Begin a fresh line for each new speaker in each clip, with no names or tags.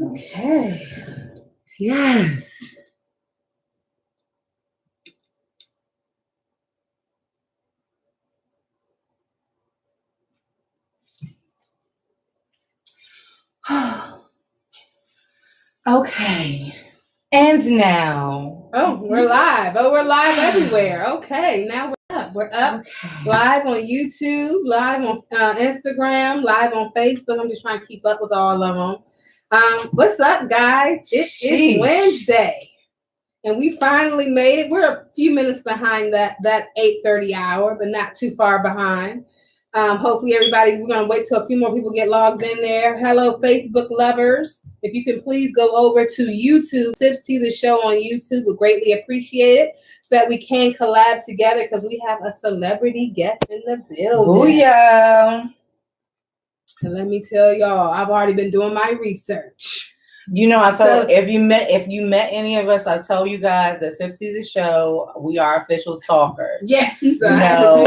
Okay. Yes. Okay. And now.
Oh, we're live. Oh, we're live everywhere. Okay, now we're up. We're up.
Okay.
Live on YouTube, live on Instagram, live on Facebook. I'm just trying to keep up with all of them. What's up, guys? It is Wednesday, and we finally made it. We're a few minutes behind that 8:30 hour, but not too far behind. Hopefully everybody, we're going to wait till a few more people get logged in there. Hello, Facebook lovers. If you can please go over to YouTube, SipsTea the show on YouTube, we greatly appreciate it so that we can collab together because we have a celebrity guest in the building.
Booyah.
And let me tell y'all, I've already been doing my research.
You know, I told if you met any of us, I tell you guys that SipsTea the show, we are official stalkers.
Yes.
You know,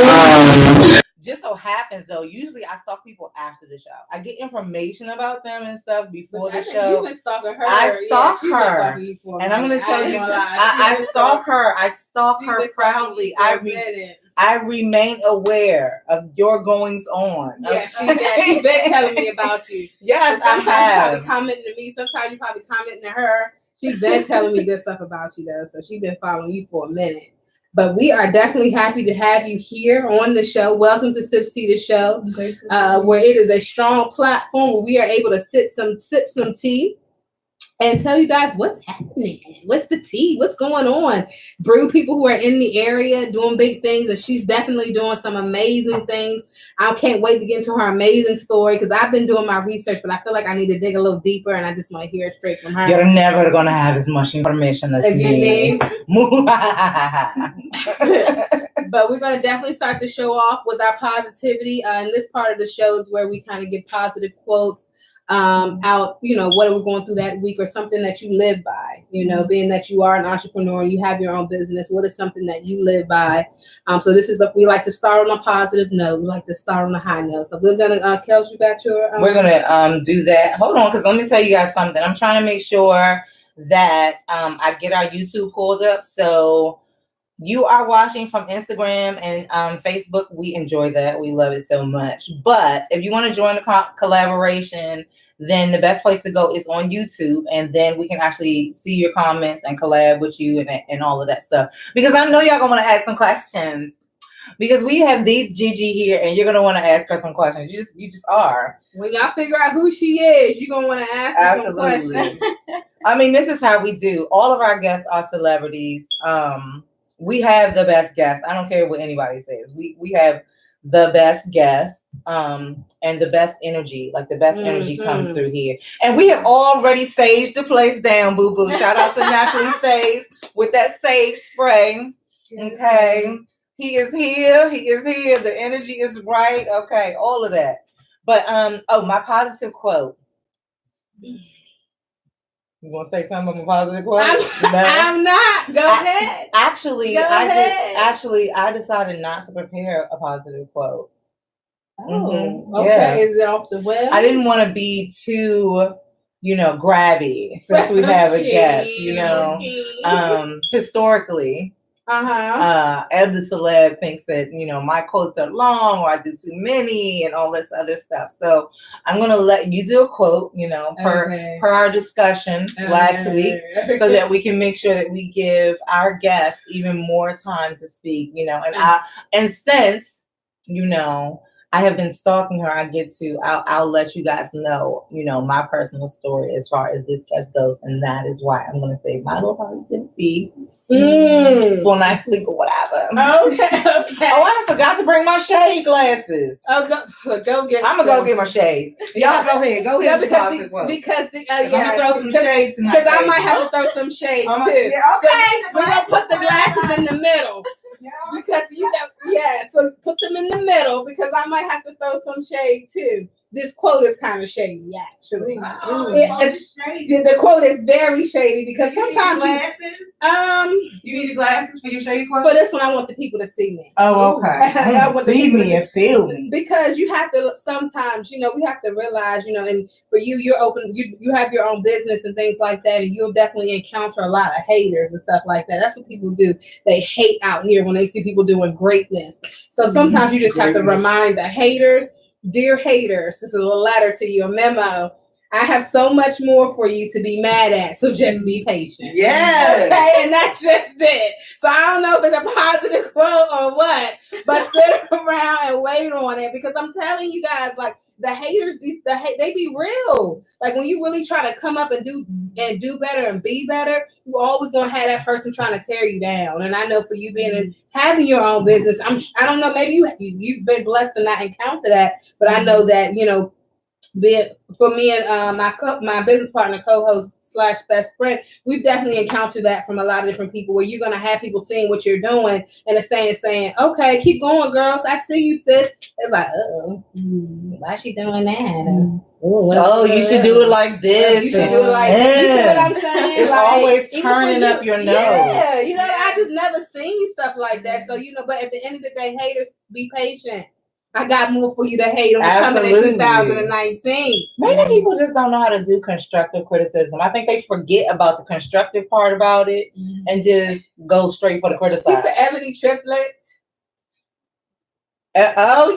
just so happens though, usually I stalk people after the show. I get information about them and stuff before the show.
You've been stalking her.
I stalk her, and I'm gonna tell you, I stalk her. I stalk her proudly. I remain aware of your goings on.
Yeah, she's been telling me about you.
Yes,
sometimes
I have.
you probably commenting to me. Sometimes you probably commenting to her. She's been telling me good stuff about you though, so she's been following you for a minute. But we are definitely happy to have you here on the show. Welcome to SipsTea the show, where it is a strong platform where we are able to sip some tea and tell you guys what's happening. What's the tea? What's going on? Brew people who are in the area doing big things, and she's definitely doing some amazing things. I can't wait to get into her amazing story because I've been doing my research, but I feel like I need to dig a little deeper, and I just want to hear it straight from her.
You're never going to have as much information as me.
But we're going to definitely start the show off with our positivity. And this part of the show is where we kind of give positive quotes out, you know, what are we going through that week or something that you live by, you know, being that you are an entrepreneur, you have your own business. What is something that you live by? So this is, we like to start on a positive note. We like to start on a high note. So we're going to, Kels, you got your...
We're going to do that. Hold on, because let me tell you guys something. I'm trying to make sure that I get our YouTube pulled up. So you are watching from Instagram and Facebook. We enjoy that. We love it so much. But if you want to join the collaboration, then the best place to go is on YouTube. And then we can actually see your comments and collab with you and all of that stuff. Because I know y'all going to want to ask some questions. Because we have these Gigi here, and you're going to want to ask her some questions. You just are.
When y'all figure out who she is, you're going to want to ask her some questions.
I mean, this is how we do. All of our guests are celebrities. We have the best guests. I don't care what anybody says. We have the best guests and the best energy. Like the best energy comes through here. And we have already saged the place down, boo-boo. Shout out to Naturally Sage with that sage spray. Okay. He is here. He is here. The energy is right. Okay. All of that. But my positive quote. You want to say something about my positive quote?
I'm not. Go ahead.
I decided not to prepare a positive quote.
Oh, okay. Yeah. Is it off the web?
I didn't want to be too, grabby since we have a guest, historically. Eb Deceleb thinks that, my quotes are long or I do too many and all this other stuff. So I'm going to let you do a quote, per our discussion last week so that we can make sure that we give our guests even more time to speak, and since, I have been stalking her. I'll let you guys know, my personal story as far as this guest goes. And that is why I'm going to say my little positivity for next week or whatever. Okay. Oh, I forgot to bring my shade glasses.
Oh, go get
I'm going to go get my shades. Y'all go ahead. Go ahead.
Because
I'm going to throw some shades in my face.
Because I might have to throw some shades too.
Yeah, okay.
So we're going to put the glasses in the middle. Because so put them in the middle because I might have to throw some shade too. This quote is kind of shady, actually.
shady.
The quote is very shady because sometimes
glasses. You need the glasses for your shady quote.
For this one, I want the people to see me.
Oh, okay.
I want the
see
people
me and feel me.
Because you have to sometimes, we have to realize, and for you, you're open. You have your own business and things like that, and you'll definitely encounter a lot of haters and stuff like that. That's what people do. They hate out here when they see people doing greatness. So sometimes you just have to remind the haters, dear haters, this is a letter to you, a memo. I have so much more for you to be mad at, so just be patient.
Yeah.
Okay, and that's just it. So I don't know if it's a positive quote or what, but sit around and wait on it because I'm telling you guys, like the haters, they be real. Like when you really try to come up and do better and be better, you always gonna have that person trying to tear you down. And I know for you being having your own business, I don't know, maybe you've been blessed to not encounter that, but I know that for me and my business partner, co-host / best friend, we've definitely encountered that from a lot of different people where you're going to have people seeing what you're doing and it's saying, okay, keep going, girls. I see you, sis. It's like, why is she doing that?
Oh, you should do it like this.
You should do it like this. You see what I'm saying?
It's like, always turning up your nose.
Yeah, I just never seen stuff like that. So, but at the end of the day, haters, be patient. I got more for you to hate on coming in 2019.
Maybe people just don't know how to do constructive criticism. I think they forget about the constructive part about it and just go straight for the criticism.
She's the Ebony triplets.
Oh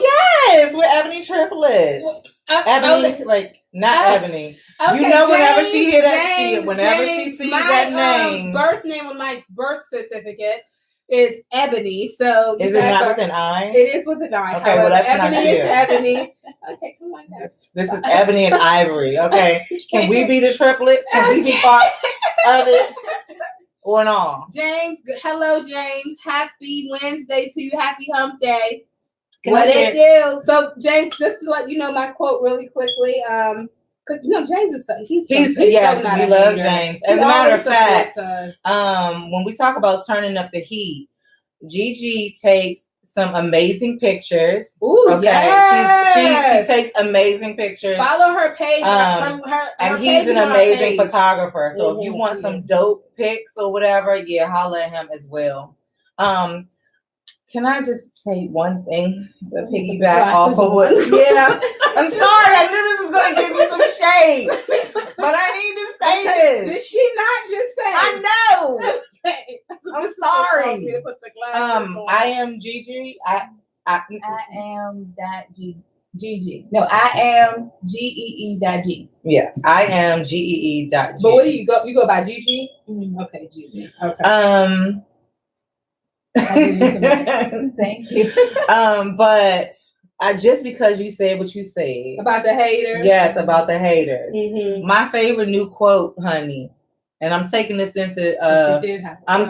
yes, we're Ebony triplets. Ebony, like not Ebony.
Okay,
whenever she hear that, whenever she sees that name,
birth name on my birth certificate is Ebony. So
is it not with an I?
It is with an I.
Okay, well that's
Ebony
not
is Ebony. Okay, come on, guys.
This is Ebony and Ivory. Okay, can we be the triplets? Can we be part of it or no?
James, hello, James. Happy Wednesday to you. Happy Hump Day.
What
it do? So James, just to let you know my quote really quickly. James is he's
yes,
so
we love James. As a matter of fact, when we talk about turning up the heat, Gigi takes some amazing pictures.
Ooh,
okay,
yes.
she takes amazing pictures.
Follow her page.
And he's an amazing photographer. So if you want some dope pics or whatever, holler at him as well. Can I just say one thing to piggyback off of what? Yeah, I'm sorry. I knew this was going to give you some shade, but I need to say this.
Did she not just say?
I know.
Okay.
I'm sorry.
I
am Gigi.
I am Gigi. No, I am GEE.G.
Yeah, I am GEE.G.
But what do you go? You go by Gigi? Okay, Gigi. Okay.
Thank you.
But just because you said what you said
about the haters.
Yes, about the haters. My favorite new quote, honey, and I'm taking this into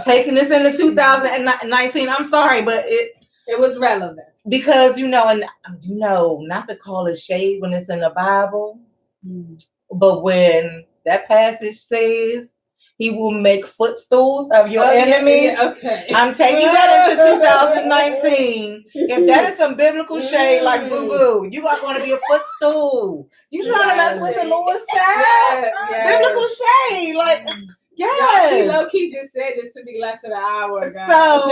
taking this into 2019. I'm sorry, but it
was relevant
because not to call it shade when it's in the Bible, but when that passage says, He will make footstools of your enemies.
Yeah, okay.
I'm taking that into 2019. If that is some biblical shade like boo-boo, you are going to be a footstool. You trying to mess with the Lord's child? Biblical shade. Like,
she low-key just said this to me less than an hour ago.
So,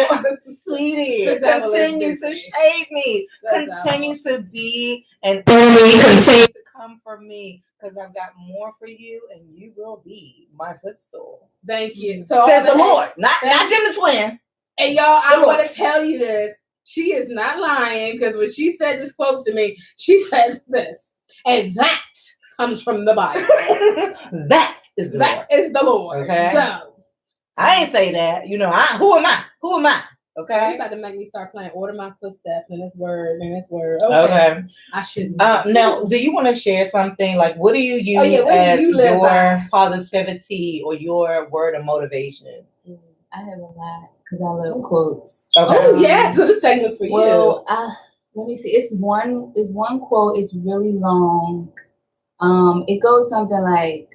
sweetie, continue to shade me. Continue to be and only continue to come for me. Because I've got more for you, and you will be my footstool.
Thank you.
So says the Lord, not GemDTwin.
And y'all, I want to tell you this. She is not lying because when she said this quote to me, she said this, and that comes from the Bible. That is the Lord. Okay. So
I ain't say that. Who am I? Who am I? Okay.
You about to make me start playing Order My Footsteps in this word.
Okay.
I shouldn't.
Now, do you want to share something? Like, what do you use as your positivity or your word of motivation?
I have a lot because I love quotes.
Okay.
Oh, yeah. So the segment's for you.
Well, let me see. It's one quote. It's really long. It goes something like,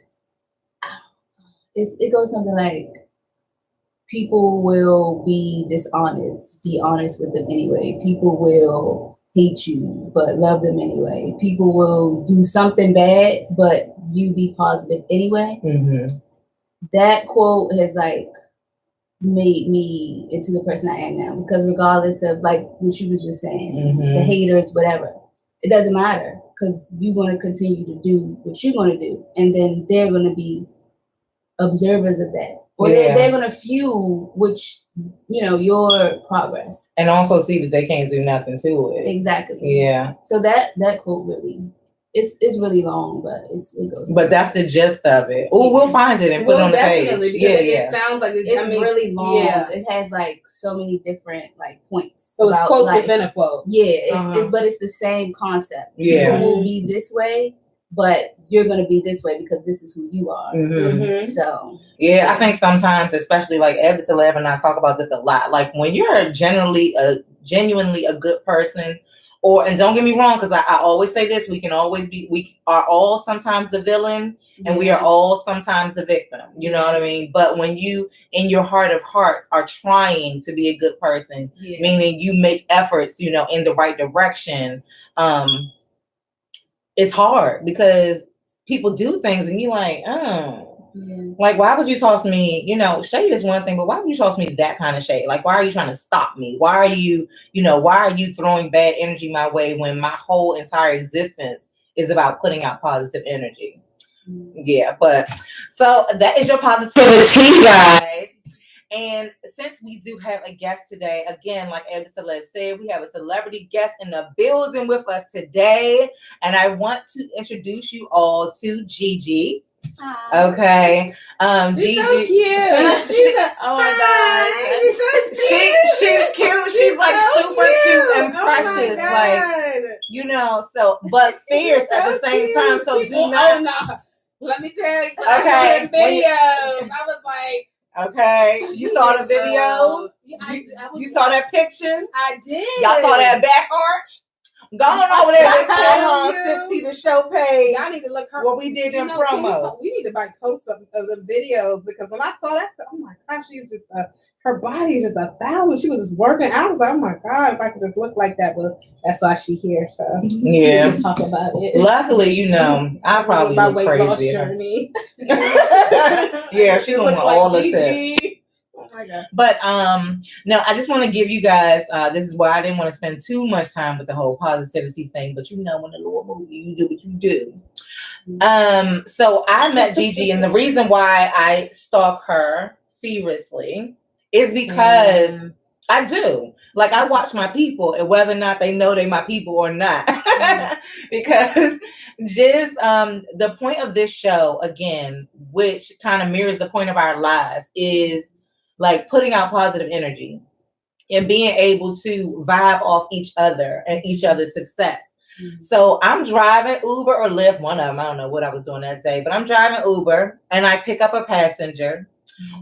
people will be dishonest. Be honest with them anyway. People will hate you, but love them anyway. People will do something bad, but you be positive anyway.
Mm-hmm.
That quote has like made me into the person I am now, because regardless of like what you was just saying,
Mm-hmm.
the haters, whatever, it doesn't matter, because you're going to continue to do what you're going to do, and then they're going to be observers of that, or they're going to fuel your progress,
and also see that they can't do nothing to it.
Exactly.
Yeah.
So that quote really, it's really long, but it goes.
But that's the gist of it. Oh, we'll find it and put it on the page.
It sounds like
it's really long. Yeah. It has like so many different like points.
So it's quote within a quote.
Yeah, but it's the same concept.
Yeah.
People will be this way, but you're gonna be this way because this is who you are.
Mm-hmm.
So
I think sometimes, especially like Eb Deceleb and I talk about this a lot. Like when you're genuinely a good person. And don't get me wrong, because I always say this, we are all sometimes the villain and we are all sometimes the victim. You know what I mean? But when you, in your heart of hearts, are trying to be a good person, meaning you make efforts, in the right direction, it's hard because people do things and you're like, like, why would you toss me, shade is one thing, but why would you toss me that kind of shade? Like, why are you trying to stop me? Why are you throwing bad energy my way when my whole entire existence is about putting out positive energy? Yeah, but so that is your positivity, guys. And since we do have a guest today, again, like Eb Deceleb said, we have a celebrity guest in the building with us today. And I want to introduce you all to Gigi.
Hi.
Okay.
She's
Gigi,
so cute.
Oh my God.
She's cute. She's like
so
super cute and precious. But fierce at the same time. So do not.
No. Let me tell you.
Okay.
Videos. I was like,
okay, you saw the videos. You saw that picture.
I did.
Y'all saw that back arch. Go on over there to SipsTea the show page.
Y'all need to look her.
What we did in promo.
We need to post some of the videos because when I saw that, I said, "Oh my gosh, she's just her body is just 1,000." She was just working. I was like, "Oh my God, if I could just look like that." But that's why she's here. So
let's
talk about it.
Luckily, I probably
my
look
weight
crazy.
loss journey.
She's on all the tips.
Oh my God.
But no, I just want to give you guys, this is why I didn't want to spend too much time with the whole positivity thing, but when the Lord moves you, you do what you do. So I met Gigi, and the reason why I stalk her feverishly is because I do. Like, I watch my people, and whether or not they know they my people or not. Because just the point of this show, again, which kind of mirrors the point of our lives, is like putting out positive energy and being able to vibe off each other and each other's success. So I'm driving Uber or Lyft, one of them. I don't know what I was doing that day, but I'm driving Uber and I pick up a passenger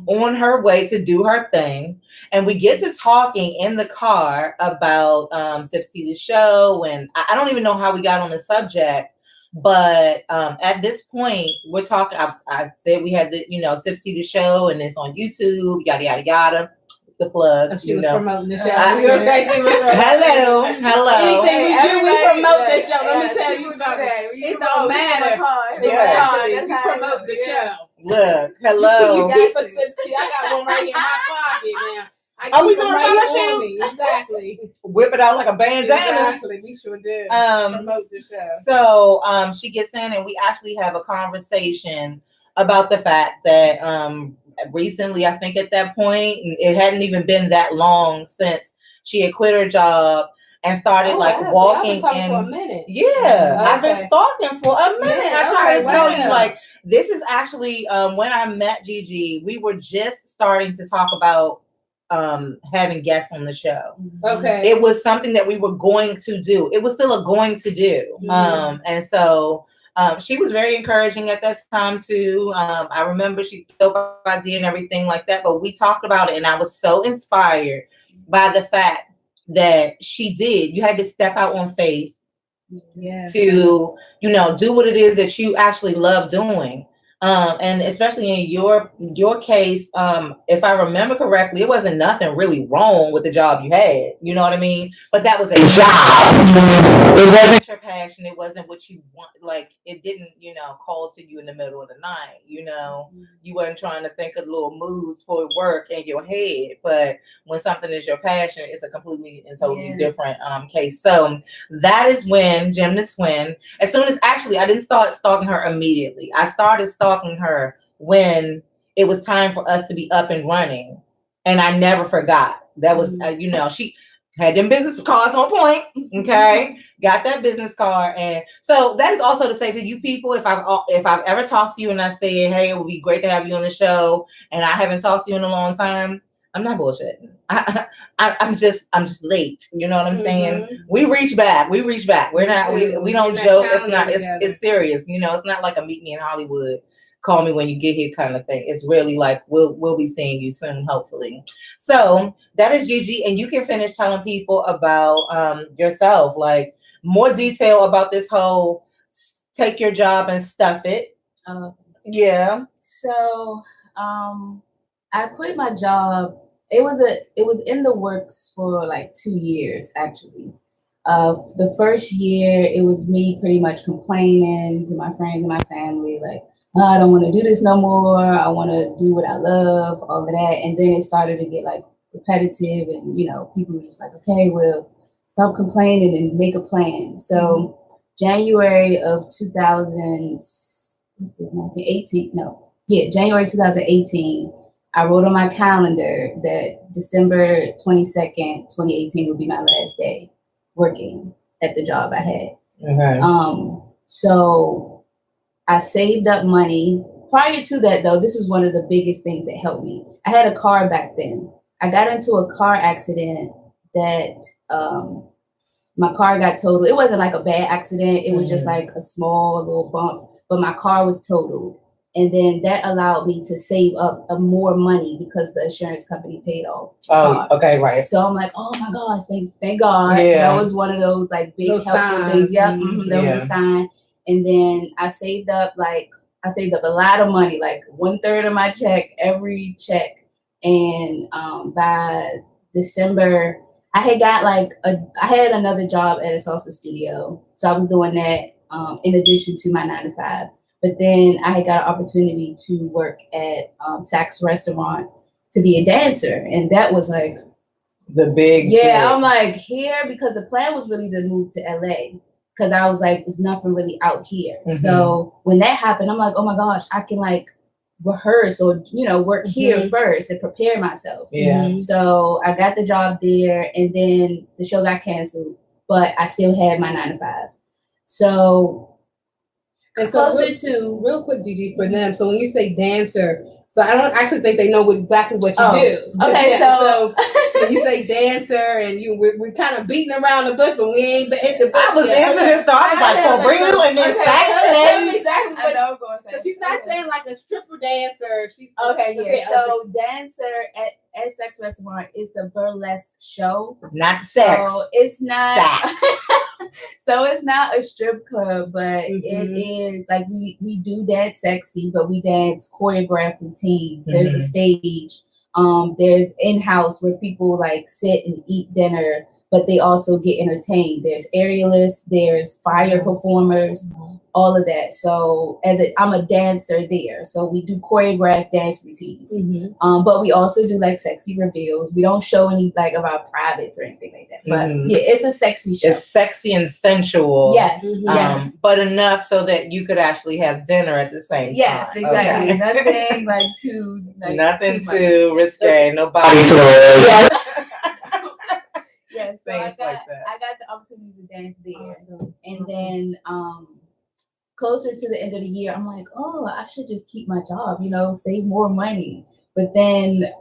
on her way to do her thing. And we get to talking in the car about SipsTea the show. And I don't even know how we got on the subject. But at this point, we're talking. I said we had the SipsTea the show, and it's on YouTube. Yada yada yada. The plug.
She was promoting the show.
Hello.
Anything we do, we promote the show. Let me tell you something. It don't matter. We promote the show.
Look, hello.
You keep a SipsTea. I got one right here in my pocket now.
We doing right
shoes? Exactly.
Whip it out like a bandana.
Exactly. We sure did. Promote the show.
So she gets in and we actually have a conversation about the fact that recently, I think at that point, it hadn't even been that long since she had quit her job and started walking.
For a minute.
Yeah, I've been stalking for a minute. I tried to tell you, like, this is actually when I met Gigi, we were just starting to talk about having guests on the show.
Okay.
It was something that we were going to do. It was still a going to do. And so she was very encouraging at that time too. I remember she thought idea and everything like that, but we talked about it and I was so inspired by the fact that she did. You had to step out on faith to, do what it is that you actually love doing. And especially in your case, if I remember correctly, it wasn't nothing really wrong with the job you had. You know what I mean? But that was a job. It wasn't your passion. It wasn't what you want. Like, it didn't, call to you in the middle of the night. You weren't trying to think of little moves for work in your head. But when something is your passion, it's a completely and totally different case. So that is when GemDTwin, as soon as, actually, I didn't start stalking her immediately. I started stalking her when it was time for us to be up and running. And I never forgot. That was, she had them business cards on point. Okay. Got that business card. And so that is also to say to you people, if I've ever talked to you and I said, hey, it would be great to have you on the show, and I haven't talked to you in a long time, I'm not bullshitting. I'm just late. You know what I'm saying? We reach back. We're not, we don't joke. It's not, it's serious. It's not like a meet me in Hollywood, call me when you get here kind of thing. It's really like, we'll be seeing you soon, hopefully. So that is Gigi. And you can finish telling people about yourself, like more detail about this whole take your job and stuff it. Yeah.
So, I quit my job. It was in the works for like 2 years, actually. The first year, it was me pretty much complaining to my friends and my family, like, I don't want to do this no more. I want to do what I love, all of that. And then it started to get like repetitive, and people were just like, okay, well, stop complaining and make a plan. So January of 2018, I wrote on my calendar that December 22nd, 2018 would be my last day working at the job I had.
Okay.
So I saved up money. Prior to that, though, this was one of the biggest things that helped me. I had a car back then. I got into a car accident that my car got totaled. It wasn't like a bad accident. It was just like a small little bump, but my car was totaled. And then that allowed me to save up more money because the insurance company paid off.
Okay, right.
So I'm like, oh my God, thank God. Yeah. That was one of those like big helpful things. Yep, that was a sign. And then I saved up a lot of money, like 1/3 of my check, every check. And by December, I had another job at a salsa studio. So I was doing that in addition to my 9 to 5. But then I got an opportunity to work at Saks Restaurant to be a dancer. And that was like
the big.
Yeah, I'm like here because the plan was really to move to LA. Because I was like, there's nothing really out here. So when that happened, I'm like, oh my gosh, I can like rehearse or, work here first and prepare myself.
Yeah.
So I got the job there, and then the show got canceled, but I still had my 9 to 5. So,
and so real quick, Gigi, for them. So when you say dancer, so I don't actually think they know exactly what you do.
Okay,
so when you say dancer, and we're kind of beating around the bush, but we ain't hit the bush.
I was into this though. I was like, for real, and then
exactly what because she's not saying like a stripper dancer. She's
So dancer at Saks Restaurant is a burlesque show,
not sex.
So it's not. So it's not a strip club, but it is like we do dance sexy, but we dance choreographed routines. There's a stage. There's in-house where people like sit and eat dinner, but they also get entertained. There's aerialists, there's fire performers, all of that. So I'm a dancer there. So we do choreographed dance routines. But we also do like sexy reveals. We don't show any like of our privates or anything like that. But yeah, it's a sexy show.
It's sexy and sensual.
Yes. Yes.
But enough so that you could actually have dinner at the same time.
Yes, exactly. Okay. Nothing like too
nothing too risque. Nobody.
Yes, so I got the opportunity to dance there. Awesome. And then closer to the end of the year, I'm like, oh, I should just keep my job, save more money. But then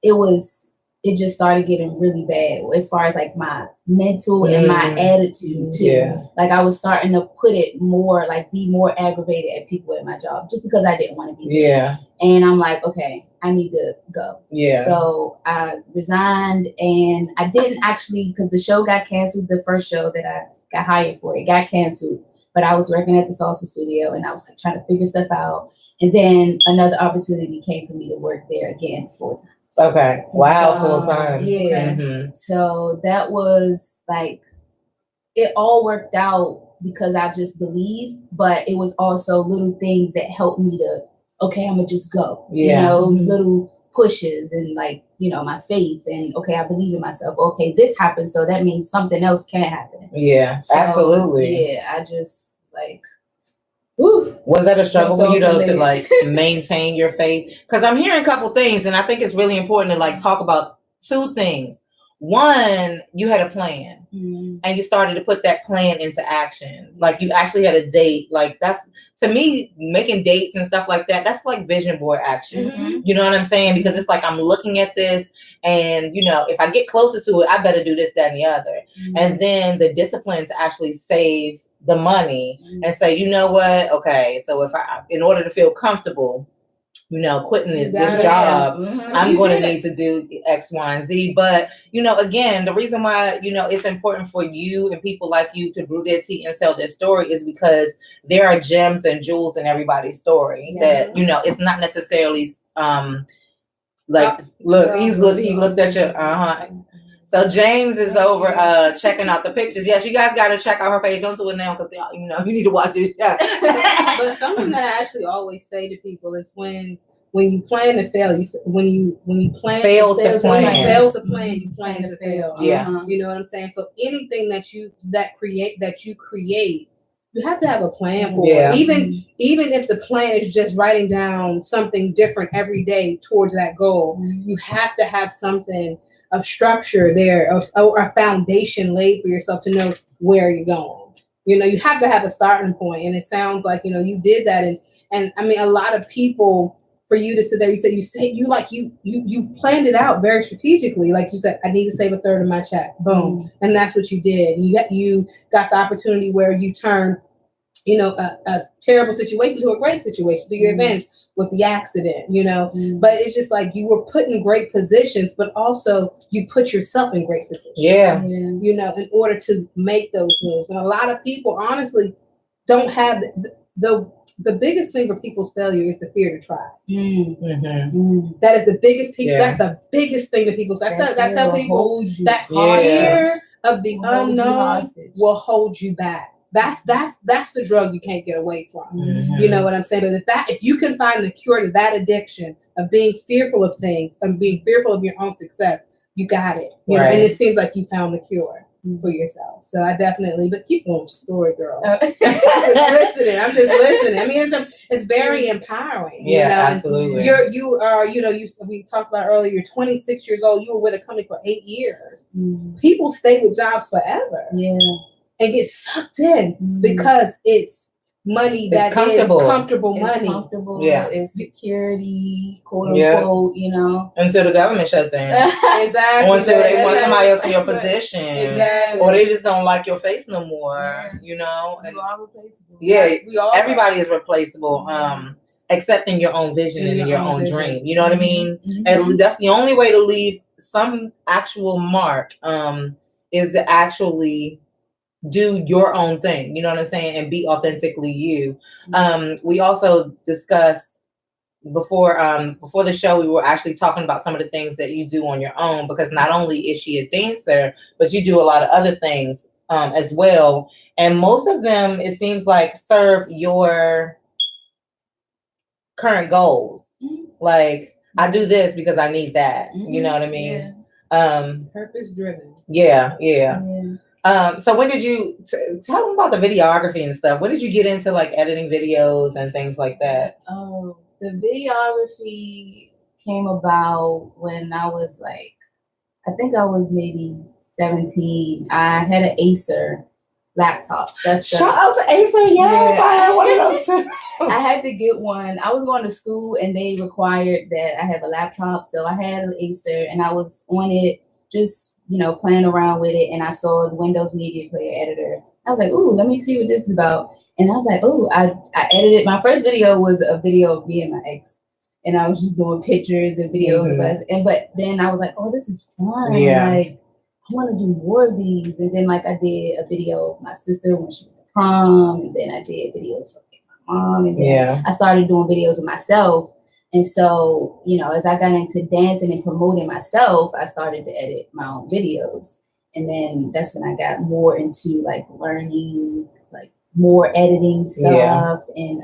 it just started getting really bad as far as like my mental and my attitude too. Yeah. Like I was starting to put it more, like be more aggravated at people at my job just because I didn't want to be there.
Yeah.
And I'm like, okay, I need to go.
Yeah.
So I resigned, and I didn't actually, because the show got canceled, the first show that I got hired for, it got canceled. but I was working at the salsa studio and I was like trying to figure stuff out. And then another opportunity came for me to work there again full time.
Okay. Wow,
So,
full time.
Yeah.
Mm-hmm.
So that was like, it all worked out because I just believed, but it was also little things that helped me to, okay, I'm gonna just go.
Yeah.
You know, it was little pushes and like, you know, my faith and okay, I believe in myself. Okay, this happened, so that means something else can happen.
Yeah,
so,
absolutely.
Yeah, I just like, woo.
Was that a struggle for you though to like maintain your faith? Because I'm hearing a couple things, and I think it's really important to like talk about two things. One, you had a plan, and you started to put that plan into action. Like you actually had a date. Like that's, to me, making dates and stuff like that, that's like vision board action. You know what I'm saying? Because it's like I'm looking at this, and you know, if I get closer to it, I better do this, that, and the other. And then the discipline to actually save the money and say, you know what? Okay, so if I, in order to feel comfortable, you know, quitting this job, I'm going to need to do X, Y, and Z. But, you know, again, the reason why, you know, it's important for you and people like you to brew their tea and tell their story is because there are gems and jewels in everybody's story that, you know, it's not necessarily like, look, he looked at you. So James is over checking out the pictures. Yes, you guys got to check out her page. Don't do it now because you know you need to watch it.
But something that I actually always say to people is when you plan to fail, when you plan
fail to
plan, you plan to fail.
Yeah,
you know what I'm saying. So anything that you create, you have to have a plan for it. Even if the plan is just writing down something different every day towards that goal, you have to have something of structure there, or a foundation laid for yourself to know where you're going. You know, you have to have a starting point, and it sounds like, you know, you did that. And I mean, a lot of people, for you to sit there, you planned it out very strategically. Like you said, I need to save a third of my check. Boom. And that's what you did. You got the opportunity where you turned, you know, a terrible situation to a great situation, to your advantage with the accident, you know. But it's just like you were put in great positions, but also you put yourself in great positions.
Yeah.
You know, in order to make those moves. And a lot of people honestly don't have the biggest thing for people's failure is the fear to try. That is the biggest that's the biggest thing that people that's how people that fear of the unknown will hold you back. That's the drug you can't get away from. You know what I'm saying? But if you can find the cure to that addiction of being fearful of things and being fearful of your own success, you got it. You know, and it seems like you found the cure for yourself. So I definitely, but keep going with your story, girl. I'm just listening. I mean, it's very empowering.
Yeah,
you know?
absolutely.
You are, you know, we talked about earlier, you're 26 years old. You were with a company for 8 years. People stay with jobs forever.
Yeah.
And get sucked in because it's money that is comfortable money.
It's comfortable.
Yeah.
It's security, quote unquote, you know.
Until the government shuts down.
Exactly.
Or until they want somebody else in your position.
Exactly.
Or they just don't like your face no more, you know.
You are replaceable.
Yeah, everybody is replaceable. Except in your own vision and in your own dream. You know what I mean? And that's the only way to leave some actual mark is to actually do your own thing, you know what I'm saying, and be authentically you. We also discussed before the show, we were actually talking about some of the things that you do on your own, because not only is she a dancer, but you do a lot of other things as well, and most of them, it seems like, serve your current goals. Like, I do this because I need that. You know what I mean?
Purpose driven.
Yeah. So when did you tell them about the videography and stuff? When did you get into like editing videos and things like that?
Oh, the videography came about when I was like, I think I was maybe 17. I had an Acer laptop. Shout
out to Acer. Yes, I had one of those too.
I had to get one. I was going to school and they required that I have a laptop. So I had an Acer and I was on it just, you know, playing around with it. And I saw the Windows Media Player Editor. I was like, ooh, let me see what this is about. And I was like, ooh, I edited. My first video was a video of me and my ex. And I was just doing pictures and videos of us. But then I was like, oh, this is fun. Yeah. Like, I want to do more of these. And then like I did a video of my sister when she was at prom, and then I did videos for my mom, and then I started doing videos of myself. And so, you know, as I got into dancing and promoting myself, I started to edit my own videos. And then that's when I got more into like learning, like more editing stuff. And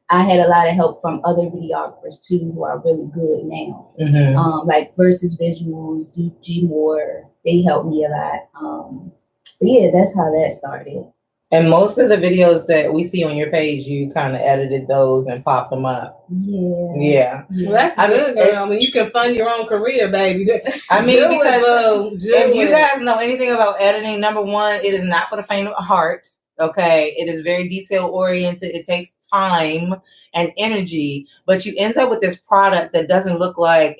I had a lot of help from other videographers too, who are really good now. Like Versus Visuals, Duke G Moore, they helped me a lot. But yeah, that's how that started.
And most of the videos that we see on your page, you kind of edited those and popped them up.
Yeah. Well, that's good, girl. I mean, you can fund your own career, baby.
I mean, because if you guys know anything about editing, number one, it is not for the faint of heart. Okay, it is very detail oriented. It takes time and energy, but you end up with this product that doesn't look like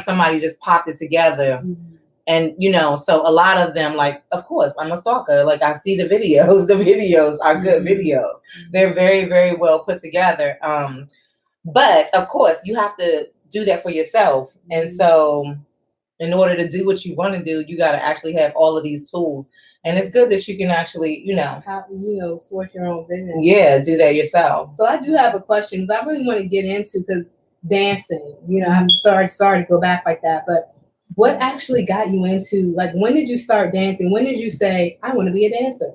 somebody just popped it together. And, you know, so a lot of them, like, of course, I'm a stalker. Like, I see the videos. The videos are good videos. They're very, very well put together. But, of course, you have to do that for yourself. And so in order to do what you want to do, you got to actually have all of these tools. And it's good that you can actually,
source your own business.
Yeah, do that yourself.
So I do have a question, because I really want to get into, because dancing, I'm sorry to go back like that, but what actually got you into, like, when did you start dancing? When did you say, I want to be a dancer?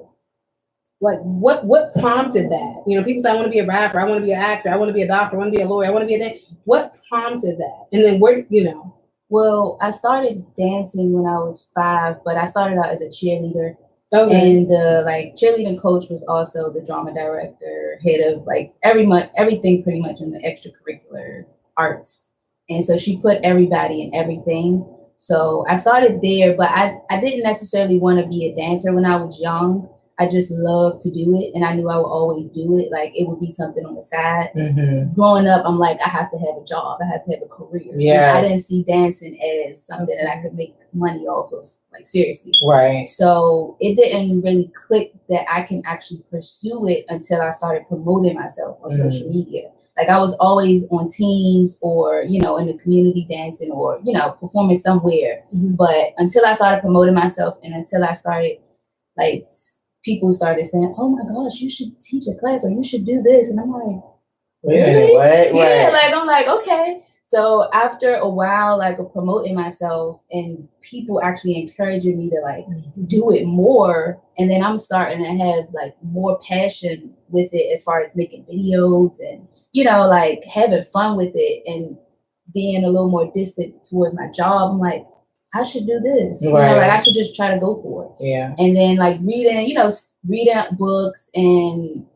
Like, what prompted that? People say, I want to be a rapper, I want to be an actor, I want to be a doctor, I want to be a lawyer, I want to be a dancer. What prompted that? And then
Well, I started dancing when I was 5, but I started out as a cheerleader. And the cheerleading coach was also the drama director, head of everything pretty much in the extracurricular arts. And so she put everybody in everything. So I started there, but I didn't necessarily want to be a dancer when I was young. I just loved to do it, and I knew I would always do it. Like, it would be something on the side. Growing up, I'm like, I have to have a job. I have to have a career. Yeah. I didn't see dancing as something that I could make money off of, like, seriously.
Right.
So it didn't really click that I can actually pursue it until I started promoting myself on social media. Like, I was always on teams or, in the community dancing or, performing somewhere. But until I started promoting myself and until I started, people started saying, oh my gosh, you should teach a class or you should do this. And I'm like, really?
What?
Yeah, I'm like, okay. So after a while, of promoting myself and people actually encouraging me to do it more. And then I'm starting to have more passion with it as far as making videos and, having fun with it and being a little more distant towards my job. I'm like, I should do this.
Right.
I should just try to go for it.
Yeah.
And then reading books and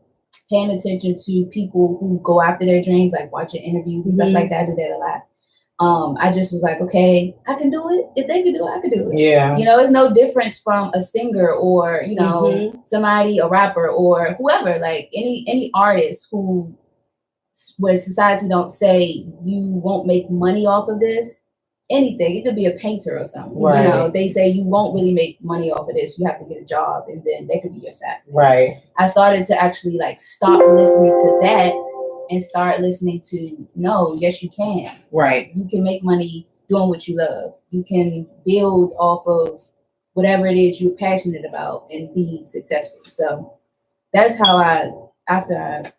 paying attention to people who go after their dreams, watching interviews and stuff like that. I do that a lot. I just was like, okay, I can do it. If they can do it, I can do it.
Yeah.
It's no difference from a singer or, somebody, a rapper or whoever, any artist where society don't say you won't make money off of this. Anything. It could be a painter or something.
Right.
They say you won't really make money off of this. You have to get a job, and then that could be your salary.
Right.
I started to actually stop listening to that and start listening to no, yes you can.
Right.
You can make money doing what you love. You can build off of whatever it is you're passionate about and be successful. So that's how after I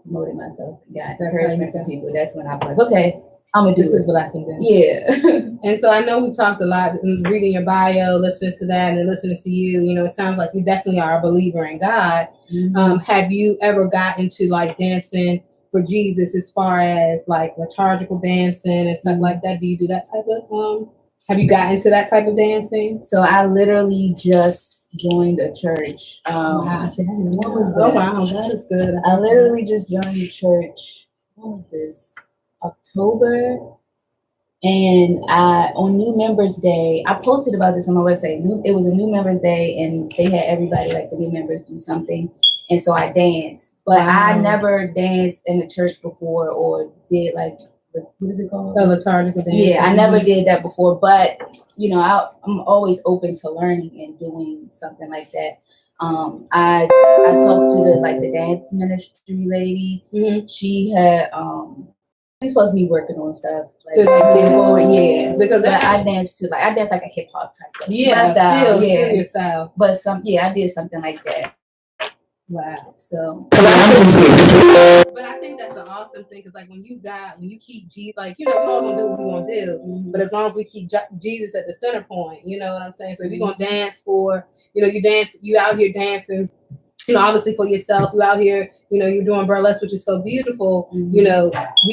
promoted myself and got encouragement from people, that's when I was like, okay, I'm gonna do
this is what I can do.
Yeah.
And so I know we talked a lot in reading your bio, listening to that, and then listening to you. It sounds like you definitely are a believer in God. Have you ever got into dancing for Jesus, as far as liturgical dancing and stuff like that? Do you do that type of? Have you got into that type of dancing?
So I literally just joined a church.
Wow.
What was that?
Oh wow, that is good.
I literally just joined the church. What was this? October, and on New Members Day, I posted about this on my website. It was a New Members Day, and they had everybody, the new members, do something, and so I danced. But I never danced in a church before, or did what is it called?
A liturgical dance.
Yeah, I never did that before. But I'm always open to learning and doing something like that. I talked to the dance ministry lady. She had we're supposed to be working on stuff
to get forward,
yeah.
Because
I danced I danced like a hip hop type of
style, still your style.
But I did something like that.
Wow.
So,
but I think that's an awesome thing because, like, when you keep Jesus, like, we all gonna do what we gonna do, but as long as we keep Jesus at the center point, you know what I'm saying? So if you're gonna dance for, you out here dancing, obviously for yourself, you out here, you're doing burlesque, which is so beautiful. We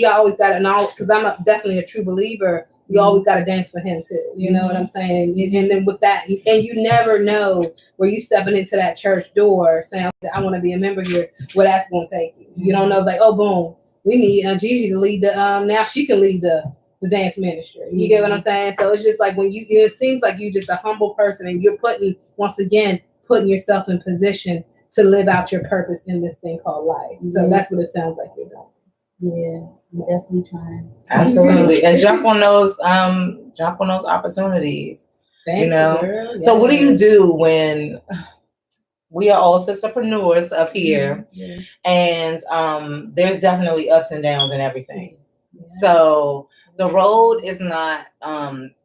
always got to know, because I'm definitely a true believer. We always got to dance for him too. You know what I'm saying? And then with that, and you never know where you stepping into that church door saying, I want to be a member here, where that's going to take you. You don't know, like, oh, boom, we need Gigi to lead the, now she can lead the dance ministry. You get what I'm saying? So it's just like when it seems like you're just a humble person and you're putting yourself in position to live out your purpose in this thing called life. So that's what it sounds like you're doing.
Yeah, we're definitely trying.
Absolutely. And jump on those opportunities.
Thanks, girl.
So what do you do when we are all sisterpreneurs up here, and there's definitely ups and downs and everything. So the road is not,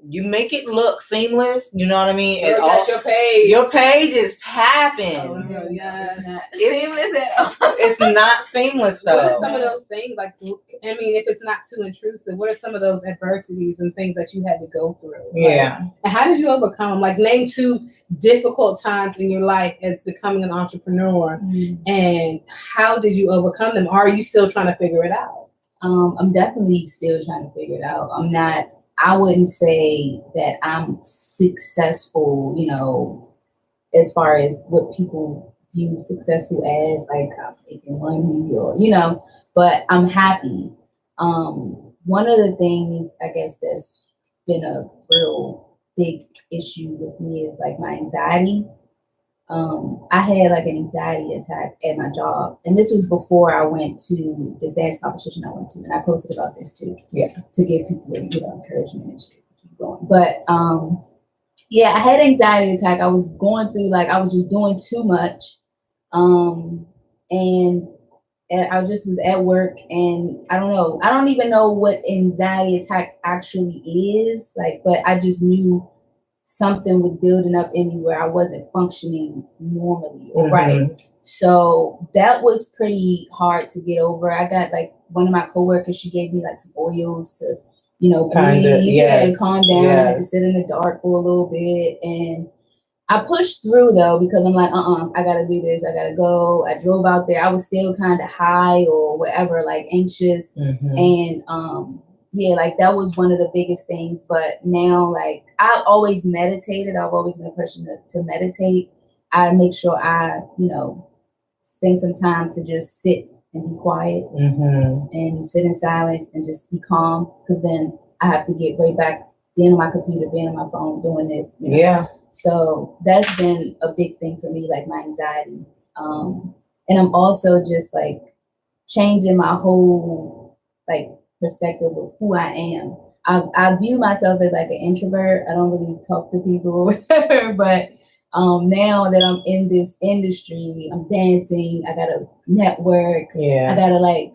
you make it look seamless, you know what I mean?
That's your page.
Your page is tapping.
Oh, no,
It's seamless at all.
It's not seamless though.
What are some of those things, like, I mean, if it's not too intrusive, what are some of those adversities and things that you had to go through?
Yeah.
And how did you overcome them? Like, name 2 difficult times in your life as becoming an entrepreneur, and how did you overcome them? Are you still trying to figure it out?
I'm definitely still trying to figure it out. I wouldn't say that I'm successful, as far as what people view successful as, like I'm making money or, but I'm happy. One of the things I guess that's been a real big issue with me is like my anxiety. I had like an anxiety attack at my job, and this was before I went to this dance competition I went to, and I posted about this too. Yeah, to give people encouragement and shit to keep going. But I had an anxiety attack. I was going through, I was just doing too much, and I just was at work, and I don't even know what anxiety attack actually is, but I just knew something was building up in me where I wasn't functioning normally or right. So that was pretty hard to get over. I got one of my coworkers, she gave me some oils to, breathe and calm down. I had to sit in the dark for a little bit, and I pushed through though, because I'm like, I gotta do this, I gotta go. I drove out there. I was still kind of high or whatever, anxious. And that was one of the biggest things. But now, I've always meditated. I've always been a person to meditate. I make sure I, spend some time to just sit and be quiet and sit in silence and just be calm. Because then I have to get right back, being on my computer, being on my phone, doing this. Yeah. So that's been a big thing for me, my anxiety. And I'm also just changing my whole perspective of who I am. I view myself as an introvert. I don't really talk to people or whatever, but now that I'm in this industry, I'm dancing, I gotta network, I gotta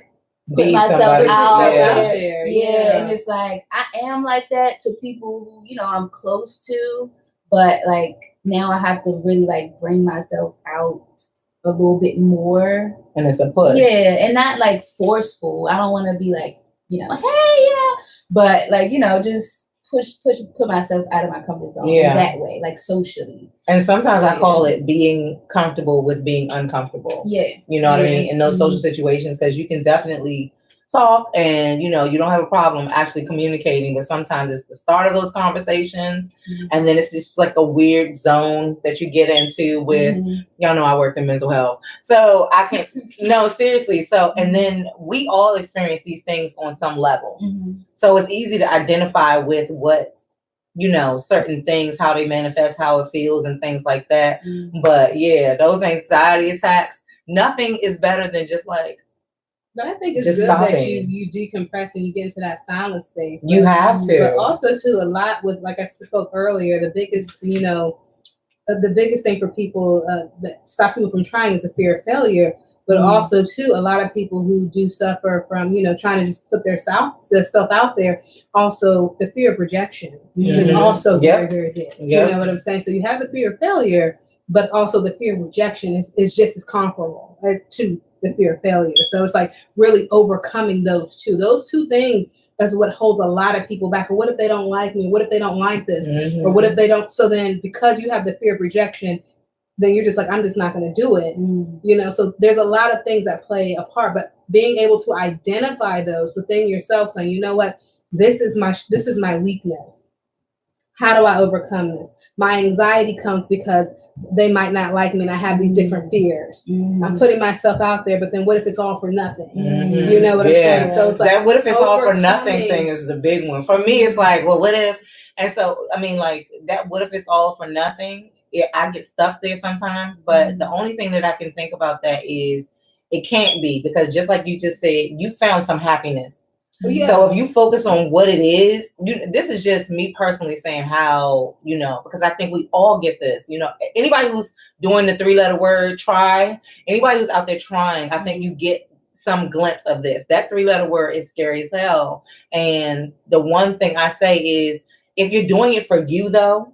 put myself out there. And it's I am like that to people who, I'm close to, but now I have to really bring myself out a little bit more.
And it's a push.
Yeah, and not forceful. I don't want to be hey, but just put myself out of my comfort zone that way, socially.
And sometimes I call it being comfortable with being uncomfortable. Yeah. You know what I mean? In those social situations, because you can definitely talk and, you don't have a problem actually communicating, but sometimes it's the start of those conversations. And then it's just a weird zone that you get into with, y'all know I work in mental health. So I can't, no, seriously. So, and then we all experience these things on some level. So it's easy to identify with what, certain things, how they manifest, how it feels and things like that. But yeah, those anxiety attacks, nothing is better than just
But I think it's just good stopping. That you decompress and you get into that silent space.
You have to.
But also too, a lot with, like I spoke earlier, the biggest, the biggest thing for people that stops people from trying is the fear of failure. But also too, a lot of people who do suffer from, trying to just put their self out there. Also, the fear of rejection is also very, very big. You know what I'm saying? So you have the fear of failure, but also the fear of rejection is just as comparable to the fear of failure. So it's like really overcoming those two. Those two things is what holds a lot of people back. Or what if they don't like me? What if they don't like this?
Mm-hmm.
Or what if they don't? So then because you have the fear of rejection, then you're just like, I'm just not going to do it. You know, so there's a lot of things that play a part, but being able to identify those within yourself, saying, you know what, this is my weakness. How do I overcome this? My anxiety comes because they might not like me and I have these different fears. I'm putting myself out there, but then what if it's all for nothing? You know what I'm saying? So it's like
that what if it's all for nothing thing is the big one. For me, it's like, well, what if? And so, I mean, like that, what if it's all for nothing? I get stuck there sometimes, but the only thing that I can think about that is it can't be, because just like you just said, you found some happiness. Yeah. So if you focus on what it is, this is just me personally saying how, you know, because I think we all get this, you know, anybody who's doing the 3-letter word, try, anybody who's out there trying, I think you get some glimpse of this. That 3-letter word is scary as hell. And the one thing I say is, if you're doing it for you though,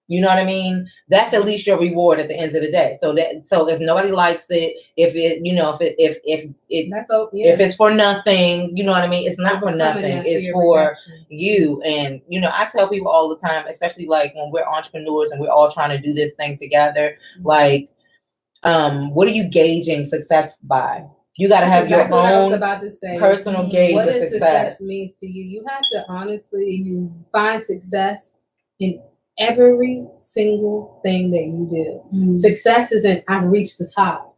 you know what I mean? That's at least your reward at the end of the day. So if nobody likes it, if it, you know, if it's for nothing, you know what I mean? It's not for nothing. It's for you. And, you know, I tell people all the time, especially like when we're entrepreneurs and we're all trying to do this thing together, like, what are you gauging success by? You got to have your own personal gauge
what
of
success means to you. You have to honestly find success in every single thing that you do. Success isn't I've reached the top.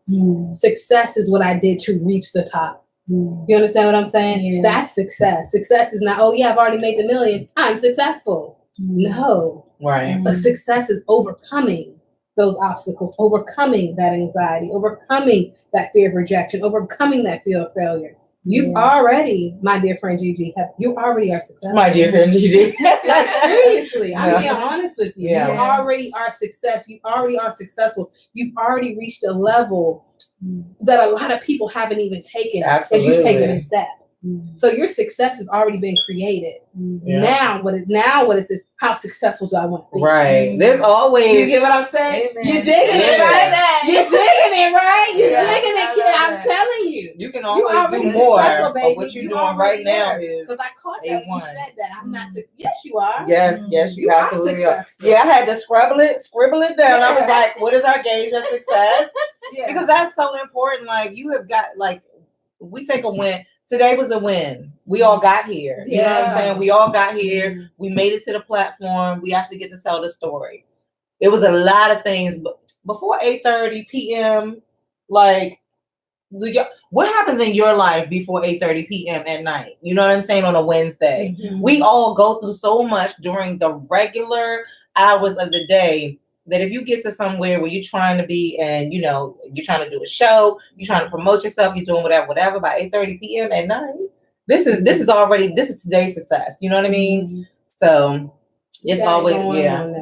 Success is what I did to reach the top. Do you understand what I'm saying? Yeah. That's success. Success is not, oh yeah, I've already made the millions, I'm successful. No.
Right.
But success is overcoming those obstacles, overcoming that anxiety, overcoming that fear of rejection, overcoming that fear of failure. You've already, my dear friend Gigi, you already are successful.
My dear friend Gigi.
Like seriously, I'm being honest with you. Yeah. You already are success. You already are successful. You've already reached a level that a lot of people haven't even taken.
Absolutely.
As you've taken a step. So your success has already been created. Yeah. Now what is this? How successful do I want to be?
Right. There's always.
You get what I'm saying?
Amen.
You're digging it, right? You're digging it, right? You're digging it, kid. I'm telling you.
You can always do more. But what you're doing right now is.
Because I caught that when you said that. I'm not. Yes, you are.
Yes, you absolutely are. Yeah, I had to scribble it down. I was like, what is our gauge of success? Because that's so important. Like you have got we take a win. Today was a win. We all got here. You know what I'm saying? We all got here. We made it to the platform. We actually get to tell the story. It was a lot of things. But before 8:30 p.m., like, what happens in your life before 8:30 p.m. at night? You know what I'm saying? On a Wednesday. We all go through so much during the regular hours of the day that if you get to somewhere where you're trying to be and, you know, you're trying to do a show, you're trying to promote yourself, you're doing whatever by 8:30 p.m. at night, this is today's success. You know what I mean? So it's always,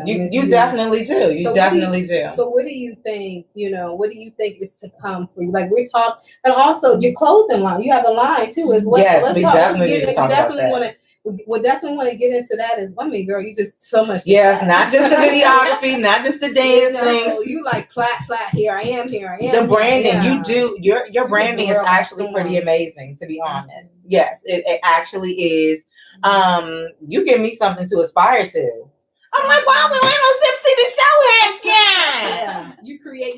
you definitely do. You definitely do.
So what do you think, what do you think is to come for you? Like we're talking, and also your clothing line, you have a line too as well.
Yes, we definitely
we definitely want to get into that as well. I mean, girl, you just so much.
Yes, not just the videography, not just the dancing.
You like plat, here I am.
The branding, you do, your branding is actually pretty amazing, to be honest. Yes, it actually is. You give me something to aspire to. I'm like, why we ain't on SipsTea the show has
yeah. You create,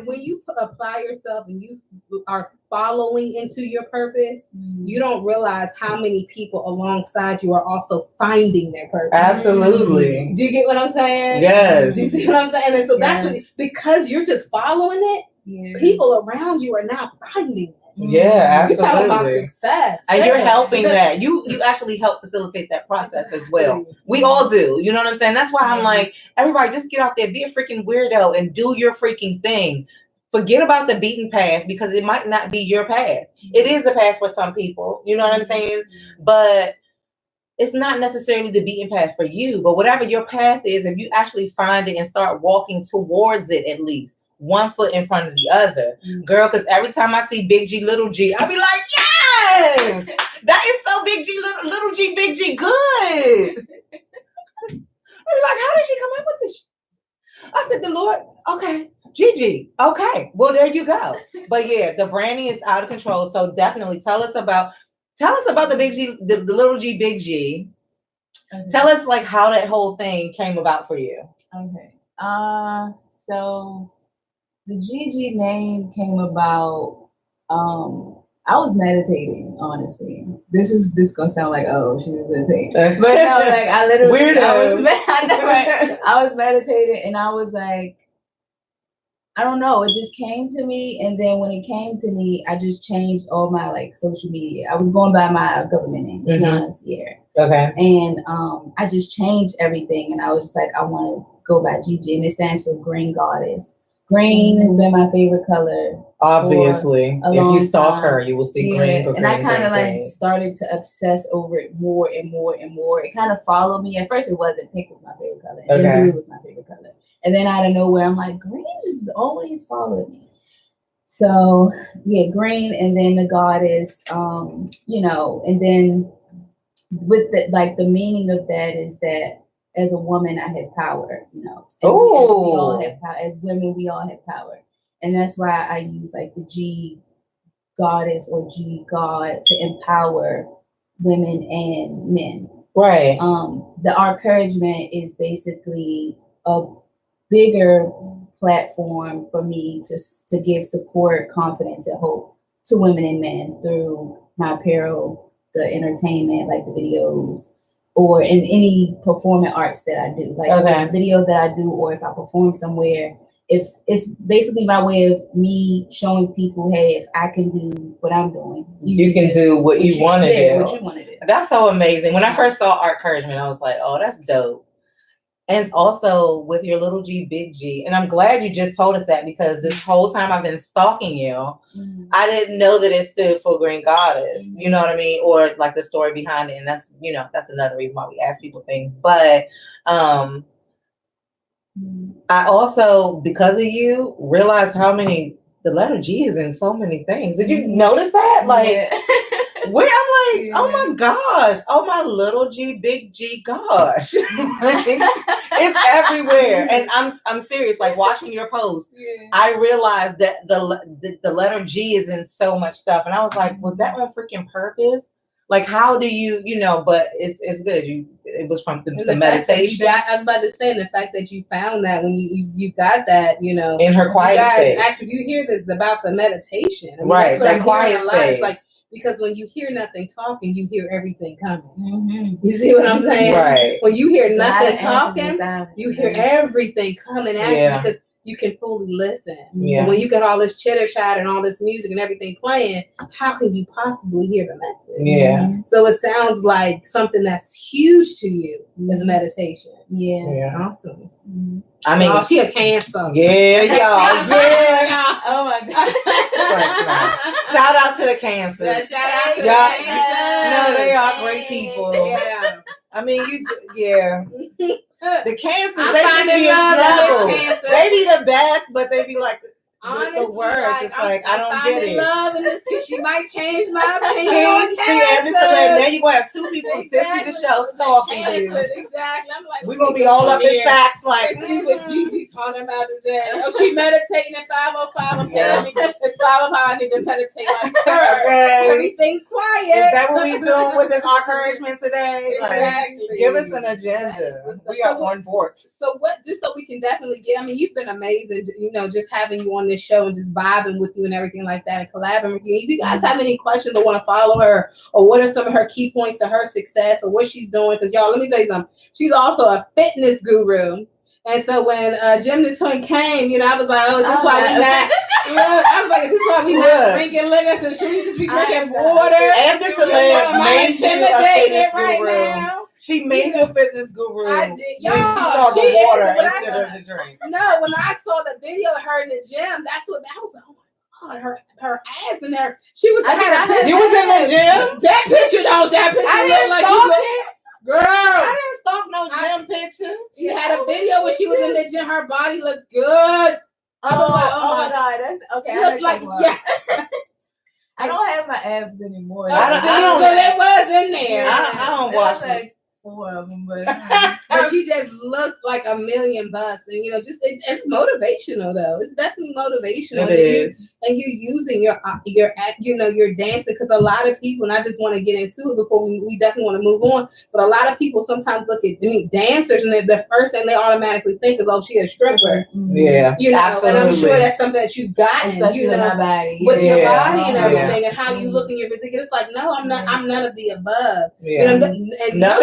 when you apply yourself and you are following into your purpose, you don't realize how many people alongside you are also finding their purpose.
Absolutely.
Do you get what I'm saying?
Yes.
Do you see what I'm saying? And so that's because you're just following it, people around you are now finding it.
Yeah, absolutely.
You're talking about success.
And you're helping that. You actually help facilitate that process as well. We all do. You know what I'm saying? That's why I'm like, everybody just get out there, be a freaking weirdo and do your freaking thing. Forget about the beaten path because it might not be your path. It is the path for some people. You know what I'm saying? But it's not necessarily the beaten path for you. But whatever your path is, if you actually find it and start walking towards it at least, one foot in front of the other, girl, because every time I see Big G, Little G, I'll be like, yes, that is so Big G, Little G, Big G, good. I'll be like, how did she come up with this? I said, the Lord, Okay. Gigi. Okay. Well, there you go. But yeah, the branding is out of control. So definitely tell us about the big G, the little G, big G. Okay. Tell us like how that whole thing came about for you.
Okay. So the Gigi name came about. I was meditating, honestly. This gonna sound like, oh, she was meditating, but no, like I literally, I was meditating, and I was like, I don't know, it just came to me, and then when it came to me, I just changed all my like social media. I was going by my government name, to be honest, yeah.
Okay.
And I just changed everything, and I was just like, I want to go by Gigi, and it stands for Green Goddess. Green has been my favorite color.
Obviously, if you stalk her, you will see green.
And I kind of like started to obsess over it more and more and more. It kind of followed me. At first, it wasn't. Pink was my favorite color, and then blue was my favorite color. And then out of nowhere, I'm like, green just always followed me. So yeah, green, and then the goddess, and then with the meaning of that is that as a woman, I have power, Oh, we all have power. As women, we all have power. And that's why I use like the G goddess or G God to empower women and men.
Right.
The encouragement is basically a bigger platform for me to give support, confidence, and hope to women and men through my apparel, the entertainment, like the videos, or in any performing arts that I do, like the videos that I do, or if I perform somewhere. If it's basically my way of me showing people, hey, if I can do what I'm doing,
you can do what you want to do.
What you want to do.
That's so amazing. When I first saw Art Encouragement, I was like, oh, that's dope. And also with your little G, big G. And I'm glad you just told us that, because this whole time I've been stalking you, I didn't know that it stood for Green Goddess. You know what I mean? Or like the story behind it. And that's, that's another reason why we ask people things. But I also, because of you, realized how many the letter G is in so many things. Did you notice that? Like, where I'm like, oh my gosh, oh my little G, big G, gosh, it's everywhere. And I'm serious. Like watching your post, I realized that the letter G is in so much stuff, and I was like, was that on freaking purpose? Like, how do you, but it's good. It was from the meditation.
I was about to say, the fact that you found that when you got that,
in her quiet space.
Actually, you hear this about the meditation,
right? That quiet space.
Like, because when you hear nothing talking, you hear everything coming. You see what I'm saying?
Right.
When you hear nothing talking, you hear everything coming at you, because you can fully listen. And when you got all this chitter chat and all this music and everything playing, how can you possibly hear the message?
Yeah.
So it sounds like something that's huge to you is meditation.
Yeah.
Awesome.
I mean,
she a Cancer.
Yeah, y'all. Yeah.
Oh my God.
Shout out to the Cancers.
Yeah, shout out to the Cancers.
No, they are great people. Yeah. I mean, the Cancers, they just be in struggle. They be the best, but they be like the worst. It's like, I don't get it.
Love in this, because she might change my opinion.
Now you're going to have two people in the show stalking you.
Exactly. I'm like,
we're going to be all up in stacks like,
see what Gigi's talking about today. Oh, she meditating at 5:05. It's 5:05. I need to meditate like her.
Okay.
Everything quiet.
Is that what we doing with this encouragement today?
Exactly.
Like, give us an agenda. We are on board.
So just so we can definitely get, I mean, you've been amazing, just having you on this show and just vibing with you and everything like that and collaborating with you. If you guys have any questions or want to follow her, or what are some of her key points to her success, or what she's doing, because y'all, let me tell you something. She's also a fitness guru. And so when GemDTwin came, I was like, oh, is this why we not? I was like, is this why we not drinking liquor? So should we just be drinking water?
Eb Deceleb made you a fitness guru.
Now?
She made you a fitness guru.
I did. Y'all,
saw the water instead of the drink.
No, when I saw the video of her in the gym, that's what I was like, oh my God, her abs in there. She was.
You was in the gym?
That picture
I
looked like you look. Girl,
I didn't stalk no gym picture.
She had a video when she was in the gym. Her body looked good.
I was like, oh my God, that's okay.
Looked like
I don't have my abs anymore.
So it was in there.
I don't watch it.
4 of them, but
but she just looks like $1 million, and just it's motivational though. It's definitely motivational.
It is.
And you using your dancing, because a lot of people, and I just want to get into it before we definitely want to move on. But a lot of people sometimes look at dancers, and the first thing they automatically think is, oh, she a stripper.
Yeah,
absolutely. And I'm sure that's something that you've gotten,
especially with my body,
with your body and everything, and how you look in your physique. It's like, no, I'm not. I'm none of the above.
Yeah.
Nothing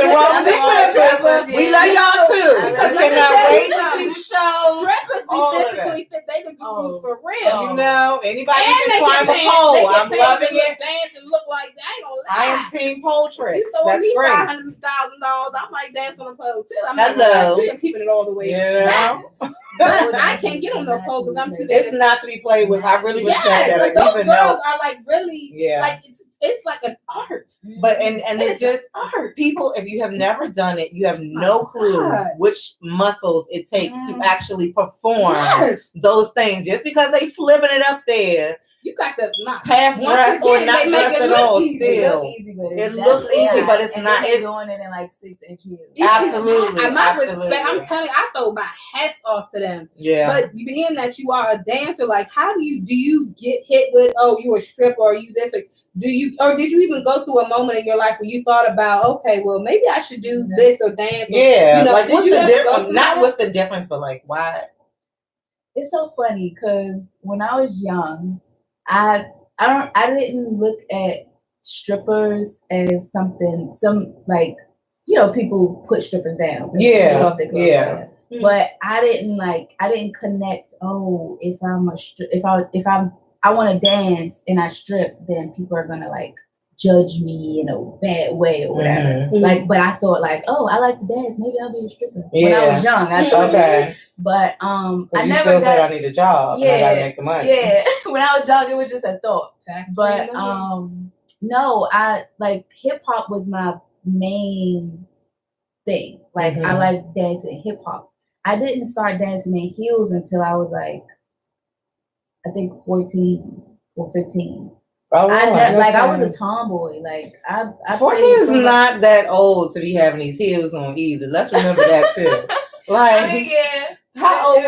wrong with the strippers. We love y'all too.
I cannot wait to see the show.
Strippers be physically fit. They can do for real.
Anybody can climb a pole. I'm loving it.
Dance and look like that. I ain't gonna lie.
I am team pole tricks.
You throwing me $500,000. I might dance on a pole too. I'm keeping it all the way back. But I can't get on no pole because I'm too.
It's not to be played with. I really respect that.
Like those girls are like really, like it's like an art.
But and it's just art. People, if you have never done it, you have no clue which muscles it takes to actually perform those things. Just because they flipping it up there.
You got to not
half dressed or not dressed at all. Still,
it
looks easy, but it's not.
They're doing it in like 6 inches.
Absolutely,
respect. I'm telling you, I throw my hats off to them.
Yeah.
But being that you are a dancer, like, how do you get hit with? Oh, you a stripper, or you this, or did you even go through a moment in your life where you thought about, okay, well, maybe I should do this or dance?
Yeah. Like, what's the difference? Not what's the difference, but like, why?
It's so funny because when I was young, I didn't look at strippers as something, people put strippers down.
Yeah.
But I didn't connect. Oh, if I want to dance and I strip, then people are gonna like judge me in a bad way or whatever.
Mm-hmm.
Like, but I thought like, oh, I like to dance. Maybe I'll be a stripper. When I was young, I thought.
Okay.
But I
you
never
still said I need a job. Yeah, and I gotta make the money.
Yeah. When I was young, it was just a thought. But no, I like hip hop was my main thing. Like I like dancing hip hop. I didn't start dancing in heels until I was like, I think 14 or 15.
Oh,
I was a tomboy. Like I
14 is not that old to be having these heels on either. Let's remember that too. Like, how old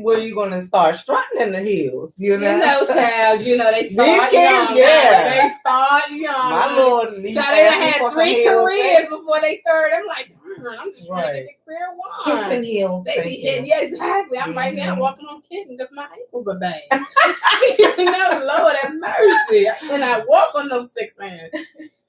were you going to start strutting in the heels? You know,
child. They start young. They start young.
My Lord,
they had 3 careers before they third. I'm like, I'm just trying to get the career one.
Kitten heels.
They be hitting, exactly. I'm right now walking on kitten because my ankles are bad. Lord have mercy. And I walk on those 6 hands.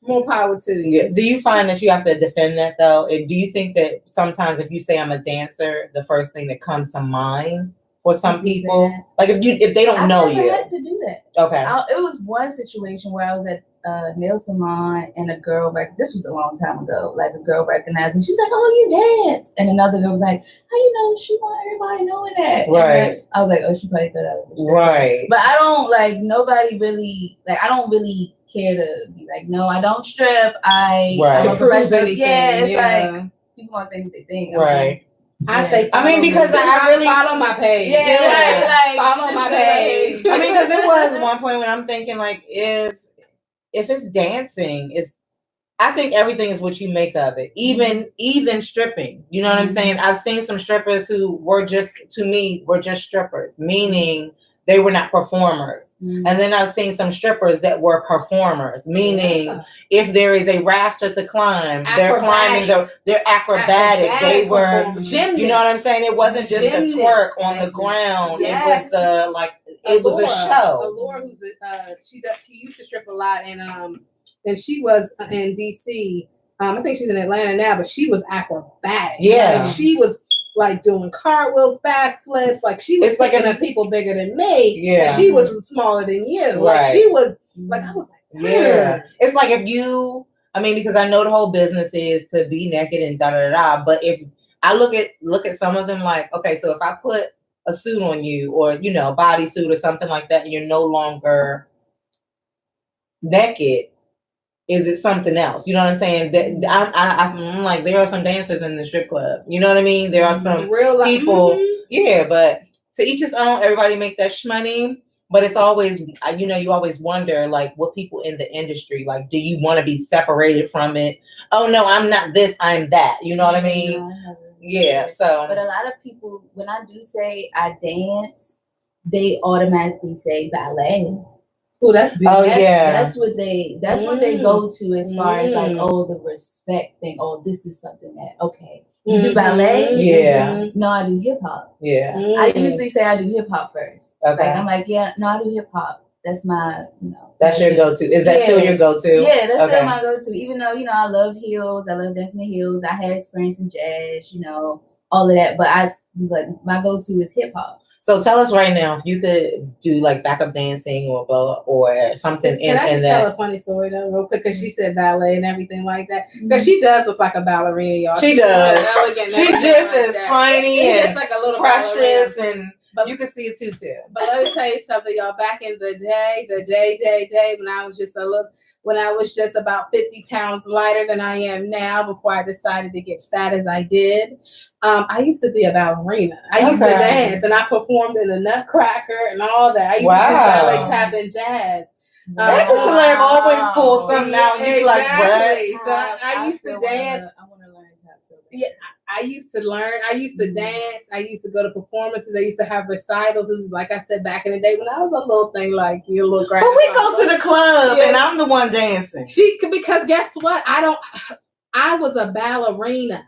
More power to you.
Do you find that you have to defend that though? And do you think that sometimes if you say I'm a dancer, the first thing that comes to mind for some people, like if they don't know you,
I had to do that.
Okay.
It was one situation where I was at a nail salon and a girl this was a long time ago. Like a girl recognized me. She was like, "Oh, you dance," and another girl was like, "How you know?" She want everybody knowing that.
Right.
I was like, "Oh, she probably thought I was
right."
But I don't nobody really I don't really care to be like, no, I don't strip. I'm a professional. Yeah, it's like people want to think what they think.
Right.
I say,
because I really
follow my page.
Yeah.
Follow my page.
Because it was one point when I'm thinking like, if it's dancing, I think everything is what you make of it. Even stripping. You know what I'm saying? I've seen some strippers who were just strippers, meaning they were not performers. And then I've seen some strippers that were performers, meaning if there is a rafter to climb, they're climbing, they're acrobatic. They were gymnasts. You know what I'm saying? It wasn't just a twerk on the ground. Yes. It was a show.
Allure, who's she used to strip a lot, and she was in DC. I think she's in Atlanta now, but she was acrobatic.
Yeah.
Like, she was like doing cartwheels, backflips. Like she was picking up people bigger than me. Yeah. And she was smaller than you.
Right.
Like she was like, I was like, damn.
Yeah. It's like because I know the whole business is to be naked and da. But if I look at some of them like, okay, so if I put a suit on you or bodysuit or something like that, and you're no longer naked, is it something else? You know what I'm saying? That I'm like, there are some dancers in the strip club. You know what I mean? There are some real people. Yeah, but to each his own. Everybody make that shmoney. But it's always, you know, you always wonder, like, what people in the industry, like, do you want to be separated from it? Oh, no, I'm not this, I'm that. You know what I mean?
No,
yeah, so.
But a lot of people, when I do say I dance, they automatically say ballet.
Oh, that's big.
That's what they go to as far as like, oh, the respect thing. Oh, this is something that, okay. You do ballet?
Yeah.
No, I do hip hop.
Yeah.
I usually say I do hip hop first.
Okay.
Like, I'm like, yeah, no, I do hip hop. That's my, you know.
That's your go-to. Is that still your go-to?
Yeah, that's still my go-to. Even though, you know, I love heels. I love dancing in heels. I had experience in jazz, you know, all of that. But my go-to is hip hop.
So tell us right now, if you could do like backup dancing or something
Can I just tell a funny story though, real quick? Because she said ballet and everything like that. Because she does look like a ballerina, y'all.
She does.
She's
just as tiny and
just like a little
precious ballerina. And you can see it too.
But let me tell you something, y'all. Back in the day, when I was just about 50 pounds lighter than I am now, before I decided to get fat as I did, I used to be a ballerina. I used to dance, and I performed in the Nutcracker and all that. I used to do ballet, tap, and jazz.
Eb Deceleb always pulls something out, and you be like, what?
So I used to dance.
I want to learn tap.
Yeah, I used to learn. I used to dance. I used to go to performances. I used to have recitals. This is, like I said, back in the day when I was a little thing like you, a little graphic.
But we go to the club, and I'm the one dancing.
Because guess what? I was a ballerina.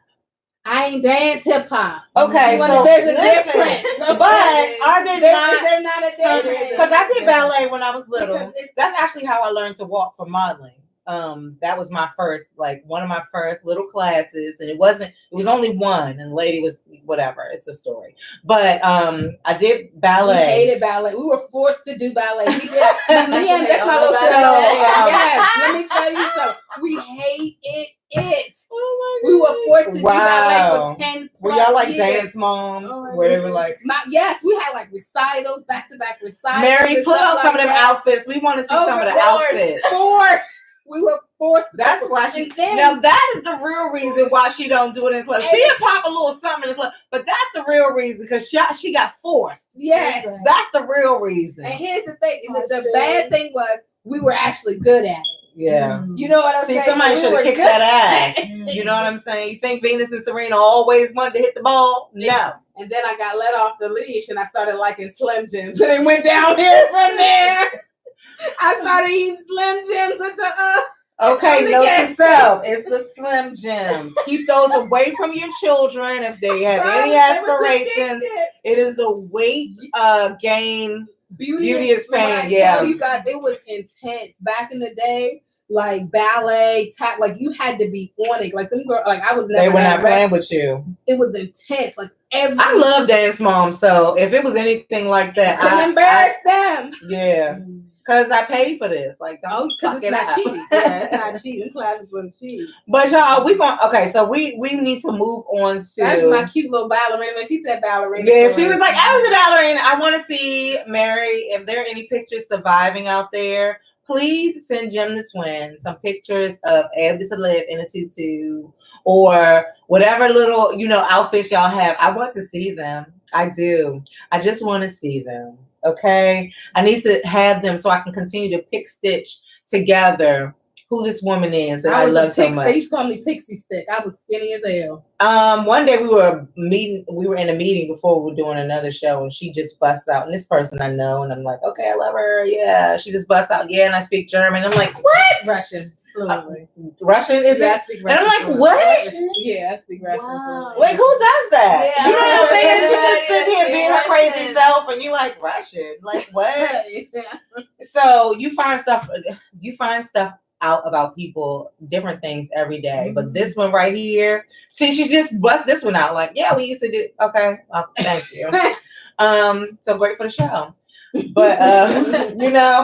I ain't dance hip hop.
Okay, so
there's a difference. Okay.
But are there
not a difference?
Because I did ballet when I was little. That's actually how I learned to walk for modeling. That was my first, like one of my first little classes, and it was only one, and the lady was whatever. It's the story. But I did ballet.
We hated ballet. We were forced to do ballet. We did. That's my little sister. Yes, let me tell you something. We hated it. Oh my God. We were forced to do ballet for 10
Were y'all like
years.
dance moms? Where they were like,
yes, we had like recitals, back-to-back recitals.
Mary, pull out some of them outfits. We want to see some of the outfits.
Forced. We were forced.
That's why she. Now that is the real reason why she don't do it in the club. She'll pop a little something in the club, but that's the real reason because she got forced.
Yes,
that's the real reason.
And here's the thing: the bad thing was we were actually good at it.
Yeah,
you know what I'm saying.
Somebody should have kicked that ass. You know what I'm saying? You think Venus and Serena always wanted to hit the ball? No.
And then I got let off the leash, and I started liking Slim Jims, and it went downhill from there. I started eating Slim Jims at the
Okay, note to self. It's the Slim Jims. Keep those away from your children if they have any aspirations. It is the weight gain. Beauty is pain. Yeah,
you guys, it was intense back in the day. Like ballet, tap, like you had to be on it. Like them girls, like I was never.
They were not playing with you.
It was intense. Like
I love dance moms, so if it was anything like that,
I embarrass them.
Yeah. Because I paid for this. Like, don't
because it's not cheating. Yeah, it's not cheating. Classes wasn't cheating.
But y'all, so we need to move on to.
That's my cute little ballerina. When she said ballerina.
Yeah, she was like, I was a ballerina. I want to see, Mary, if there are any pictures surviving out there, please send GemDTwin some pictures of Eb Deceleb in a tutu or whatever little, outfits y'all have. I want to see them. I do. I just want to see them. Okay, I need to have them so I can continue to pick stitch together who this woman is that I love so much.
They used to call me Pixie Stick. I was skinny as hell.
One day we were in a meeting before we were doing another show, and she just busts out, and this person I know, and I'm like, okay, I love her. Yeah, she just busts out, yeah, and I speak German. I'm like, what?
Russian. Fluently.
Russian is it?
I speak Russian.
And I'm like, what?
Yeah, I speak Russian.
Wow.
Wait, who does that?
Yeah,
you know what I'm saying? She
yeah,
just sit here being her crazy self, and you like Russian, like what? So you find stuff out about people, different things every day. But this one right here, see, she just bust this one out. Like, yeah, we used to do. Okay, thank you. So great for the show. But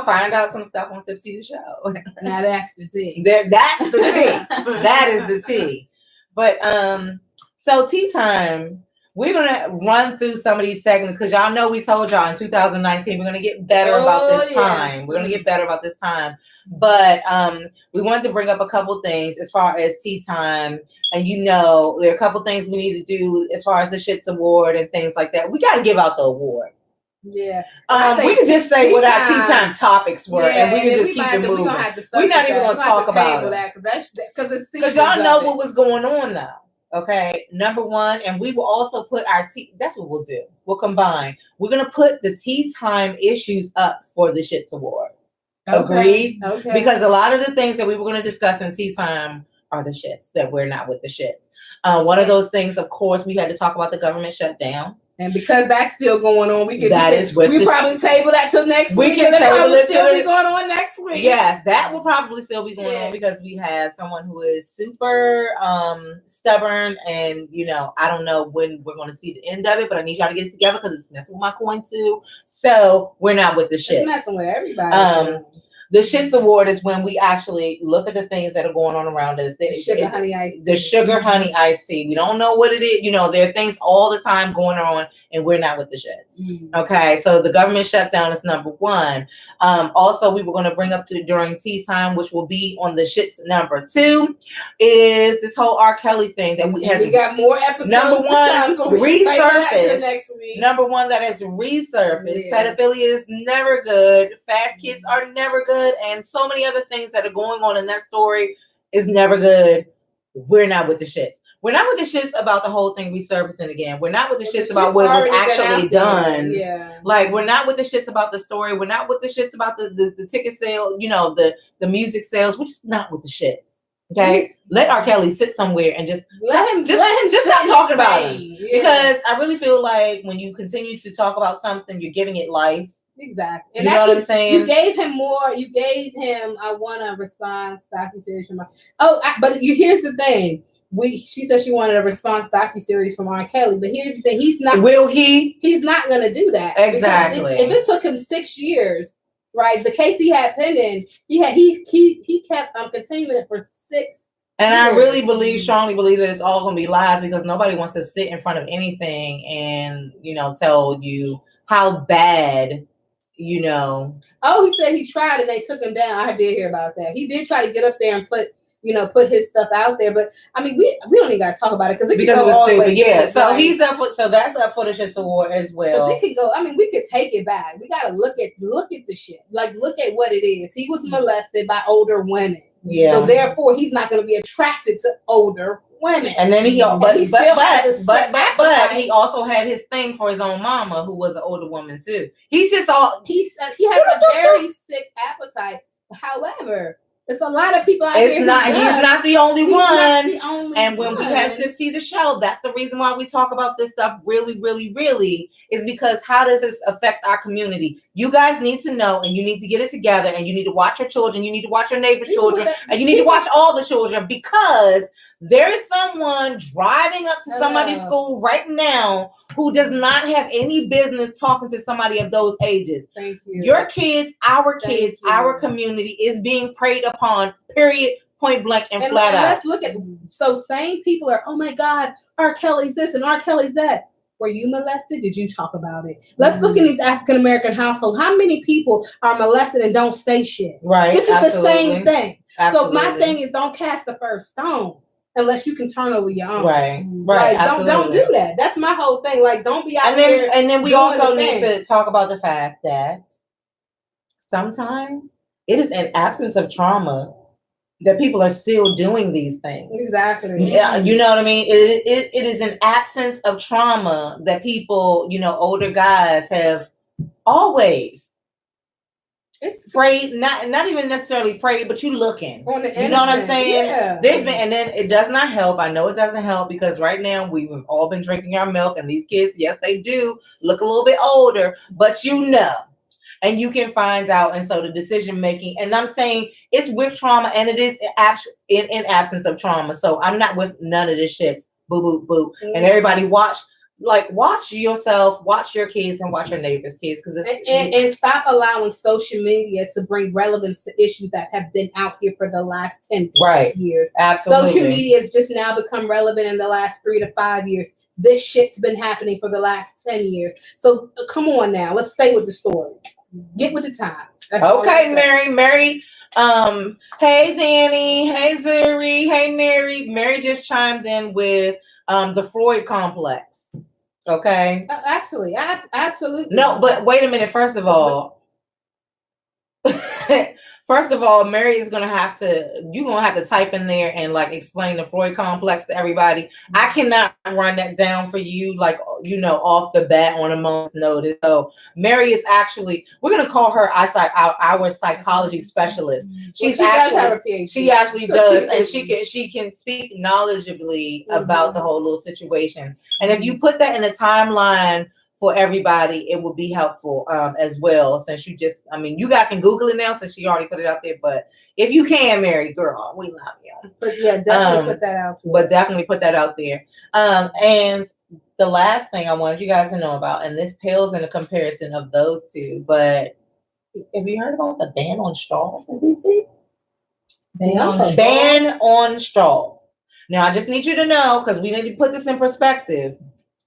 find out some stuff on SipsTea the show.
Now that's the tea.
That's the tea. That is the tea. But so tea time. We're gonna run through some of these segments because y'all know we told y'all in 2019 we're gonna get better about this time. We're gonna get better about this time. But we wanted to bring up a couple things as far as tea time, and there are a couple things we need to do as far as the Shits Award and things like that. We got to give out the award.
Yeah.
We can just say what our tea time topics were, and we can just keep it moving. We're not even going to talk about it because y'all know what was going on though. Okay, number one, and we will also put our tea. That's what we'll do. We'll combine. We're gonna put the tea time issues up for the Shits Award. Agreed. Okay. Because a lot of the things that we were going to discuss in tea time are the shits that we're not with the shits. One of those things, of course, we had to talk about the government shutdown.
And because that's still going on, we probably table that till next week.
Can table it
still be going on next week.
Yes, that will probably still be going on because we have someone who is super stubborn, and I don't know when we're going to see the end of it, but I need y'all to get it together because it's messing with my coin too. So we're not with the shit.
It's messing with everybody.
The Shits Award is when we actually look at the things that are going on around us. The Suga Honey Iced TEA. We don't know what it is. There are things all the time going on, and we're not with the shits. Okay, so the government shutdown is number one. Also, we were going to bring up during tea time, which will be on the shits number 2, is this whole R. Kelly thing that we
got more episodes.
Number one, resurfaced.
Next week.
Number one, that has resurfaced. Pedophilia is never good. Fast kids are never good. And so many other things that are going on in that story is never good. We're not with the shits. We're not with the shits about the whole thing resurfacing again. We're not with the shits about what was actually done.
Yeah.
Like, we're not with the shits about the story. We're not with the shits about the ticket sale, the music sales. We're just not with the shits. Okay? Let R. Kelly sit somewhere and just let him stop talking about him. Yeah. Because I really feel like when you continue to talk about something, you're giving it life.
Exactly.
And you know what I'm saying?
You gave him more. You gave him, I want a response docuseries from here's the thing. She said she wanted a response docuseries from R. Kelly, but here's the thing. He's not.
Will he?
He's not going to do that.
Exactly.
If it took him 6 years, right? The case he had pending, he kept continuing it for 6.
And I really strongly believe that it's all going to be lies because nobody wants to sit in front of anything and tell you how bad.
Oh, he said he tried and they took him down. I did hear about that. He did try to get up there and put his stuff out there, but I mean, we don't even got to talk about it because it can go all the way.
Yeah, so he's up for. So that's up for the Shits Award as well.
It could go. I mean, we could take it back. We got to look at the shit. Like, look at what it is. He was molested by older women. Yeah. So therefore, he's not going to be attracted to older women.
And then he also had his thing for his own mama, who was an older woman too. He's just all
he has a very sick appetite. However, there's a lot of people out there.
He's not the only one. And when we have SipsTea the show, that's the reason why we talk about this stuff really, really, really, is because how does this affect our community? You guys need to know, and you need to get it together, and you need to watch your children, you need to watch your neighbor's children, and you need to watch all the children, because there is someone driving up to somebody's school right now who does not have any business talking to somebody of those ages.
Thank you.
Your kids, our community is being preyed upon, period, point blank and flat out.
Let's look at, so same people are, oh my God, R. Kelly's this and R. Kelly's that. Were you molested? Did you talk about it? Let's look in these African-American households. How many people are molested and don't say shit?
Right.
This is the same thing. Absolutely. So my thing is, don't cast the first stone unless you can turn over your own.
Right.
Like, don't do that. That's my whole thing. Like, don't be out there.
And then we also need to talk about the fact that sometimes it is an absence of trauma that people are still doing these things.
Exactly.
Yeah, you know what I mean? It is an absence of trauma that people, older guys have always prayed, not even necessarily prayed, but you looking.
On the
you know what I'm saying?
Yeah.
And then it does not help. I know it doesn't help because right now we've all been drinking our milk, and these kids, yes, they do look a little bit older, but and you can find out. And so the decision making, and I'm saying it's with trauma, and it is in absence of trauma. So I'm not with none of this shit. Boo, boo, boo. Mm-hmm. And everybody watch yourself, watch your kids, and watch your neighbors' kids.
And stop allowing social media to bring relevance to issues that have been out here for the last 10 years.
Absolutely.
Social media has just now become relevant in the last 3 to 5 years. This shit's been happening for the last 10 years. So come on now, let's stay with the story. Get with the times.
Okay, Mary. Hey Danny. Hey Zuri. Hey Mary. Mary just chimed in with the Freud complex. Okay.
Actually, absolutely.
No, but wait a minute. First of all, Mary is you're gonna have to type in there and like explain the Freud complex to everybody. I cannot run that down for you, like, off the bat on a moment's notice. So Mary is actually, we're gonna call her our psychology specialist. She does have a PhD. She actually does, and she can speak knowledgeably about the whole little situation. And if you put that in a timeline for everybody, it will be helpful as well. Since you guys can Google it now since she already put it out there. But if you can, Mary, girl, we love you.
But yeah, definitely put that out there.
But definitely put that out there. And the last thing I wanted you guys to know about, and this pales in a comparison of those two, but have you heard about the ban on straws in DC? Ban on straws. Now, I just need you to know, because we need to put this in perspective.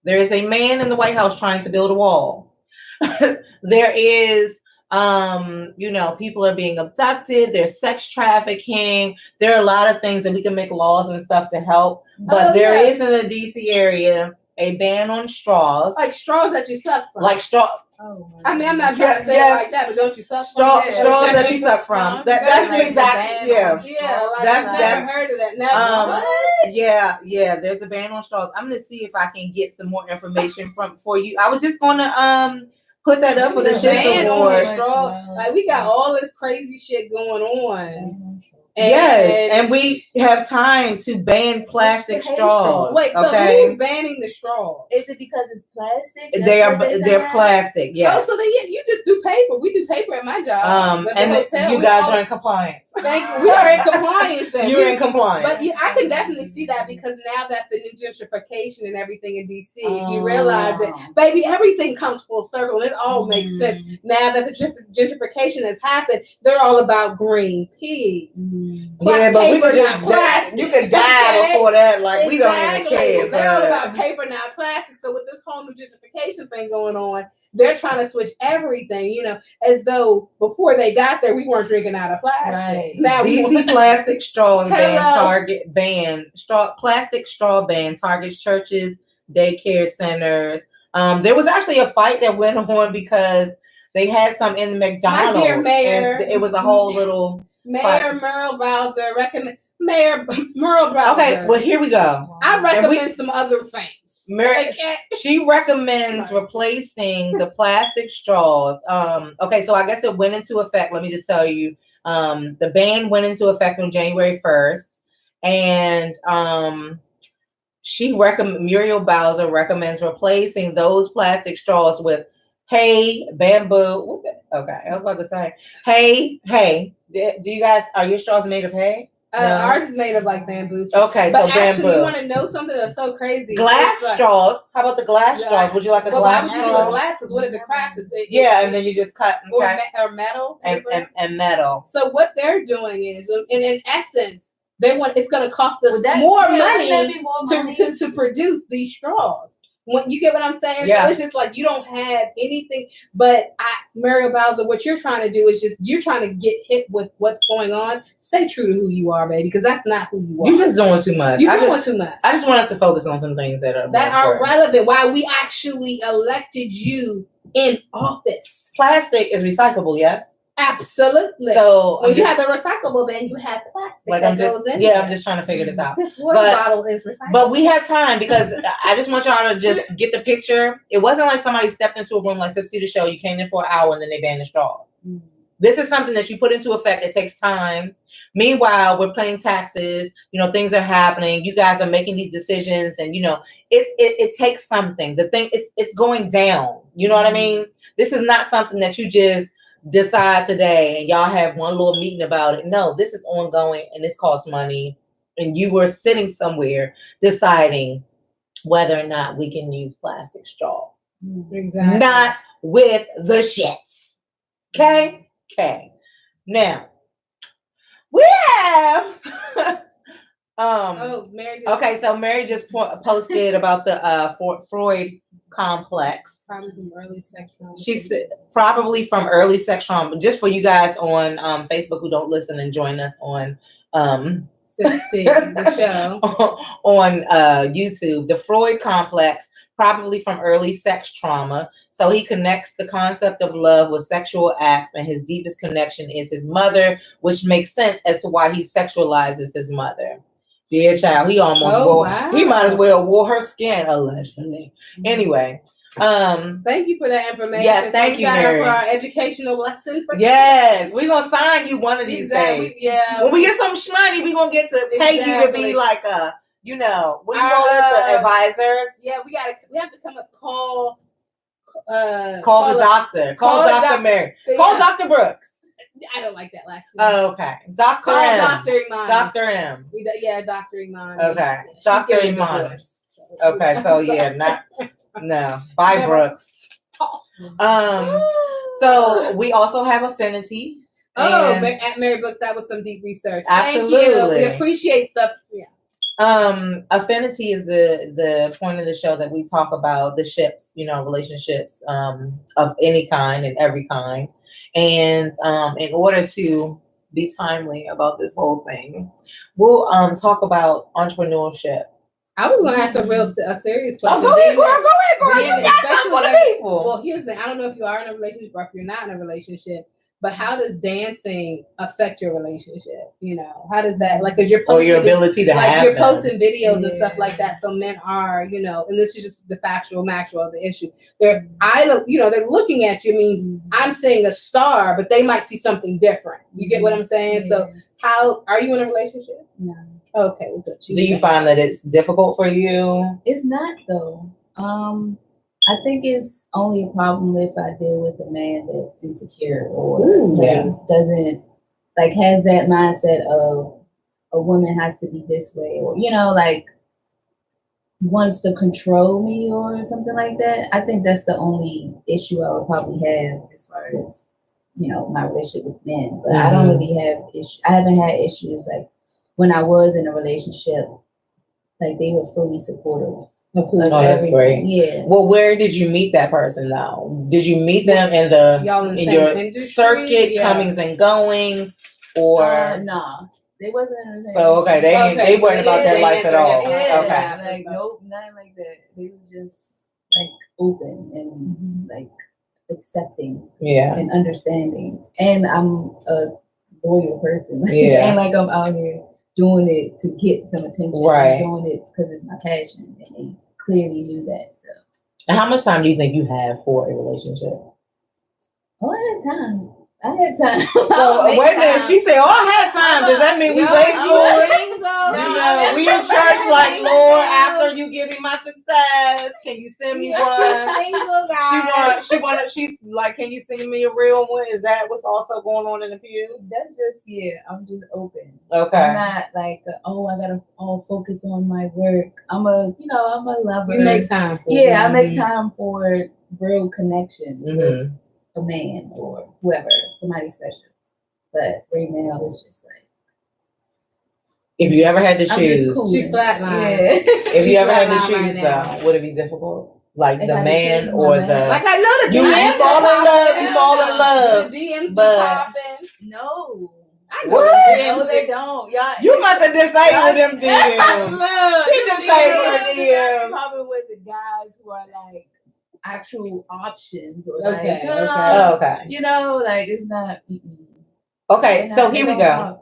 There is a man in the White House trying to build a wall. There is, people are being abducted. There's sex trafficking. There are a lot of things that we can make laws and stuff to help. But there is in the DC area a ban on straws.
Like straws that you suck from.
Like straw.
Oh, I'm not trying to say it like that, but don't you suck
straws
from
that you suck from? That's the exact,
yeah. Like I've never heard of that. Never.
Yeah. There's a ban on straws. I'm gonna see if I can get some more information for you. I was just gonna put that up for the ban on
straws. Like we got all this crazy shit going on.
And we have time to ban plastic straws.
Wait, so who's banning the straw?
Is it because it's plastic?
They're plastic, yes.
Oh, so you just do paper. We do paper at my job.
And you guys are in compliance.
Thank you. We are in compliance then.
You're in compliance.
But I can definitely see that, because now that the new gentrification and everything in DC, you realize that, baby, everything comes full circle and it all makes sense. Now that the gentrification has happened, they're all about green peas.
Yeah, but we could just you could die before that. Like we don't even care.
They're all about paper, now plastic. So with this whole new gentrification thing going on, they're trying to switch everything, as though before they got there, we weren't drinking out of plastic.
Right.
Now
DC plastic straws plastic straw ban targets churches, daycare centers. There was actually a fight that went on because they had some in the McDonald's.
My dear Mayor,
it was a whole little
Mayor Merle Bowser recommend. Mayor Merle Bowser.
Okay, well here we go.
I recommend some other things.
She recommends replacing the plastic straws. Okay, so I guess it went into effect. Let me just tell you, the ban went into effect on January 1st, and Muriel Bowser recommends replacing those plastic straws with hay, bamboo. Okay, I was about to say hay. Do you guys, are your straws made of hay?
No. Ours is made of like bamboo.
Okay,
but
so bamboo.
Actually, you want to know something that's so crazy?
Glass straws. How about the glass straws? Would you like a glass straw?
Why would you do a glass? Because what if it cracks?
And then you just cut
or metal
and metal.
So what they're doing is, and in essence, it's going to cost us more money to produce these straws. When you get what I'm saying?
Yeah.
So it's just like you don't have anything. But Muriel Bowser, what you're trying to do is you're trying to get hit with what's going on. Stay true to who you are, baby, because that's not who you are.
You're just doing too much.
You're doing too much.
I just want us to focus on some things that
are relevant. Why we actually elected you in office.
Plastic is recyclable, yes?
Absolutely.
So
when you have the recyclable, then you have plastic that goes in there.
I'm just trying to figure this out.
This water bottle is recyclable.
But we have time, because I just want y'all to just get the picture. It wasn't like somebody stepped into a room like SipsTea the show. You came in for an hour and then they banned the straws. This is something that you put into effect. It takes time. Meanwhile, we're paying taxes. Things are happening. You guys are making these decisions, and it takes something. The thing it's going down. You know what I mean? This is not something that you just decide today and y'all have one little meeting about it. No, this is ongoing and this costs money. And you were sitting somewhere deciding whether or not we can use plastic straws.
Exactly.
Not with the shits. Okay. Now we have
Mary
okay, so Mary just posted about the Freud complex.
Probably from early sex trauma.
She said probably from early sex trauma. Just for you guys on Facebook who don't listen and join us on
SipsTea, the show
on YouTube, the Freud complex probably from early sex trauma. So he connects the concept of love with sexual acts, and his deepest connection is his mother, which makes sense as to why he sexualizes his mother. Dear child, he almost he might as well wore her skin, allegedly. Anyway.
Thank you for that information.
Yes, thank you, Mary.
For our educational lesson.
Yes, we're gonna sign you one of these days.
Yeah.
When we get some shmoney, we're gonna get to pay you to be like a, what do you call it, the advisor?
Yeah, we have to come up, call
the doctor. Call Dr. Mary. Call Dr. Brooks.
I don't like that last name.
Oh, okay. Dr. M.
Dr. Iman.
Dr. M.
Yeah, Dr. Iman.
Okay.
Yeah,
Dr. Iman. Okay, so yeah, no. Bye, Brooks. So we also have affinity.
At Mary Brooks, that was some deep research.
Absolutely.
Thank you. We appreciate stuff. Yeah.
Affinity is the point of the show that we talk about the ships, relationships of any kind and every kind. And in order to be timely about this whole thing, we'll talk about entrepreneurship.
I was gonna ask a serious question.
Go ahead, girl. You got something for the people.
Well, here's the thing. I don't know if you are in a relationship or if you're not in a relationship, but how does dancing affect your relationship? How does that, because you're posting, or
your ability to have
you're posting videos and stuff like that. So men are, and this is just the factual of the issue. They're looking at you. I mean, I'm saying a star, but they might see something different. You get what I'm saying? Yeah. So how are you in a relationship? No. Okay. Well, good.
Do you find that it's difficult for you?
It's not though. I think it's only a problem if I deal with a man that's insecure or doesn't has that mindset of a woman has to be this way, or wants to control me or something like that. I think that's the only issue I would probably have as far as my relationship with men. But I don't really have issues. I haven't had issues when I was in a relationship, they were fully supportive.
Oh, that's great.
Yeah.
Well, where did you meet that person though? Did you meet them in your industry? Circuit, comings and goings, or
nah? They wasn't in the same.
So okay, they weren't about that life at all.
Yeah,
okay.
Nope, nothing like that. They was just open and accepting.
Yeah.
And understanding. And I'm a loyal person.
Yeah.
And I'm out here doing it to get some attention.
Right.
I'm doing it because it's my passion. And they clearly knew that. So.
And how much time do you think you have for a relationship?
Oh, I had time.
So wait a minute, she said, "Oh, I had time." Does that mean we wait for it? We in church Lord, after you give me my success, can you send me one?
Single guy.
She's like, can you send me a real one? Is that what's also going on in the pew?
That's just I'm just open.
Okay.
I'm not I gotta all focus on my work. I'm a lover.
You make time.
I make time for real connections. With a man or whoever, somebody special. But right now it's just
if you ever had to choose,
cool.
She's flatline.
Yeah.
If you ever had to choose though, would it be difficult? The man or the
I know the
you fall in love.
The DMs
popping. No.
What?
No, they don't. Y'all,
you must have disabled them DMs. She disabled her DMs.
Probably with the guys who are actual options or
okay.
It's not.
Okay, so here we go.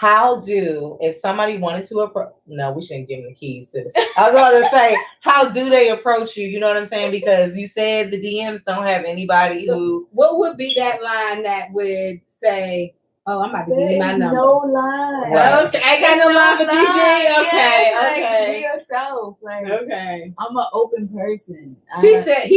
If somebody wanted to approach, no, we shouldn't give them the keys to this. I was going to say, how do they approach you? You know what I'm saying? Because you said the DMs don't have anybody who.
What would be that line that would say, "Oh, I'm about to give you my number"?
No line.
Right.
Okay, I got no line for DJ. Okay.
Be yourself.
Okay.
I'm an open person.
He said,